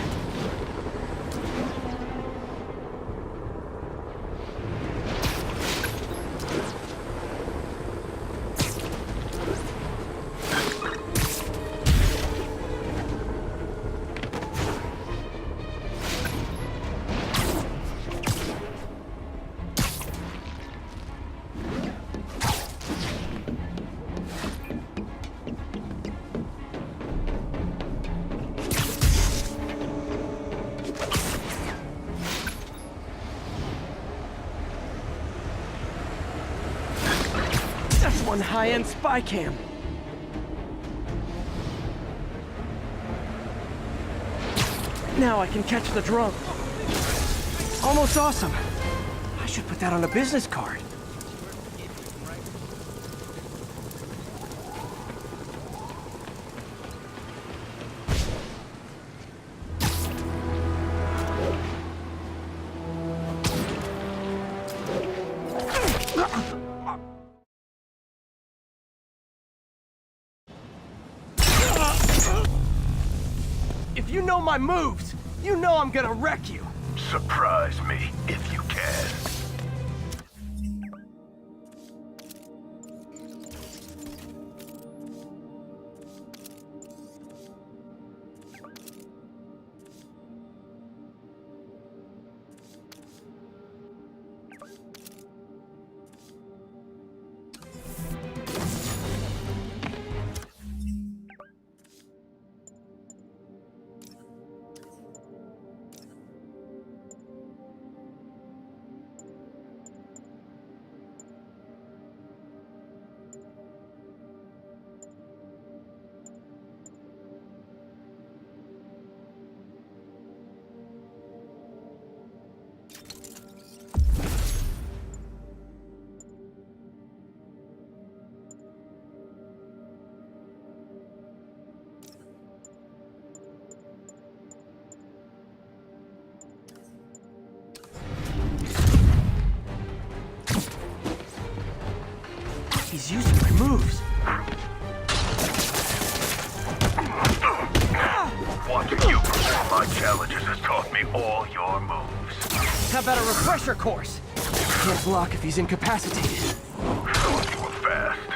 One high-end spy cam. Now I can catch the drone. Almost awesome. I should put that on a business card. If you know my moves, you know I'm gonna wreck you. Surprise me, if you can. He's using my moves. Watching you perform my challenges has taught me all your moves. How about a refresher course? Can't block if he's incapacitated. Thought you were fast.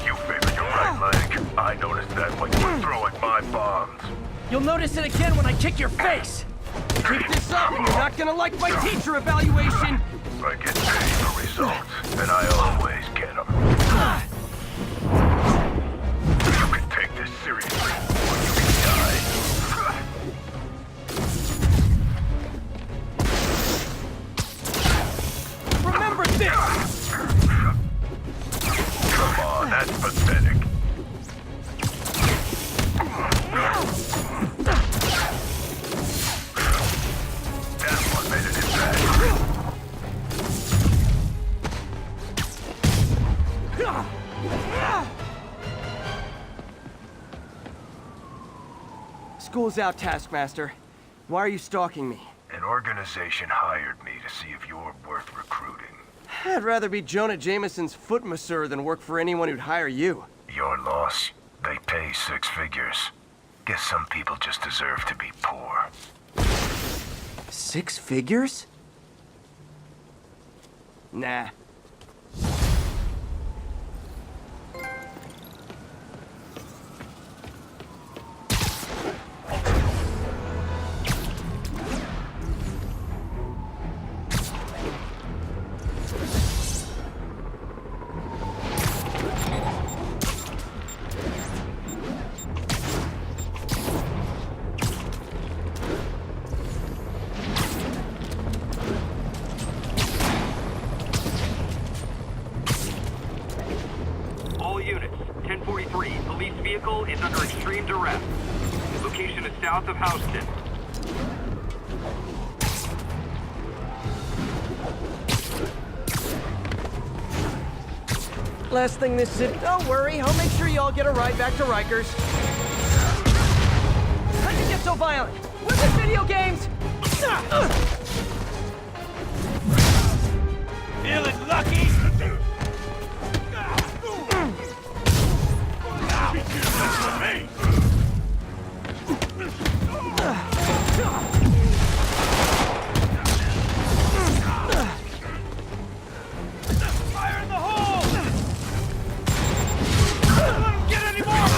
You favor your right leg. I noticed that when you were throwing my bombs. You'll notice it again when I kick your face. Keep this up and you're not gonna like my teacher evaluation. I get paid for results, and I always get them. You can take this seriously, or you can die. Remember this! Come on, that's pathetic. That's what made it impact. School's out, Taskmaster. Why are you stalking me? An organization hired me to see if you're worth recruiting. I'd rather be Jonah Jameson's foot masseur than work for anyone who'd hire you. Your loss. They pay 6 figures. Guess some people just deserve to be poor. 6 figures? Nah. All units, 1043. Police vehicle is under extreme duress. Location is south of Houston. Last thing this city... Don't worry, I'll make sure you all get a ride back to Rikers. How'd you get so violent? Was it video games? Feeling lucky? Fire in the hole! Don't let him get any more!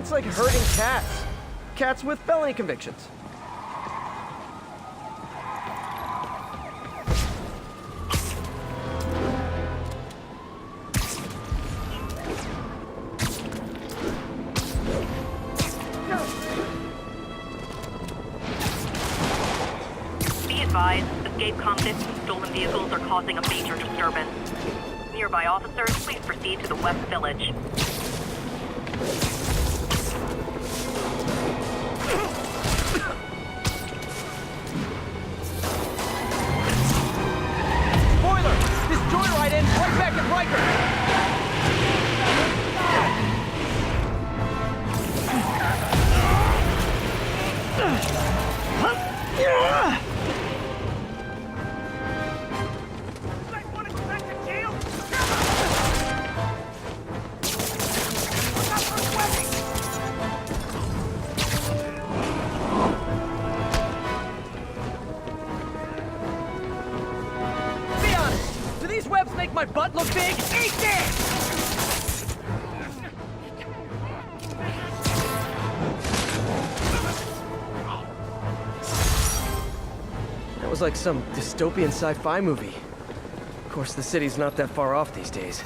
It's like herding cats. Cats with felony convictions. Be advised, escape convicts and stolen vehicles are causing a major disturbance. Nearby officers, please proceed to the West Village. Spoiler! This joyride ends right back at Rikers! Be honest, do these webs make my butt look big? Eat this! That was like some dystopian sci-fi movie. Of course, the city's not that far off these days.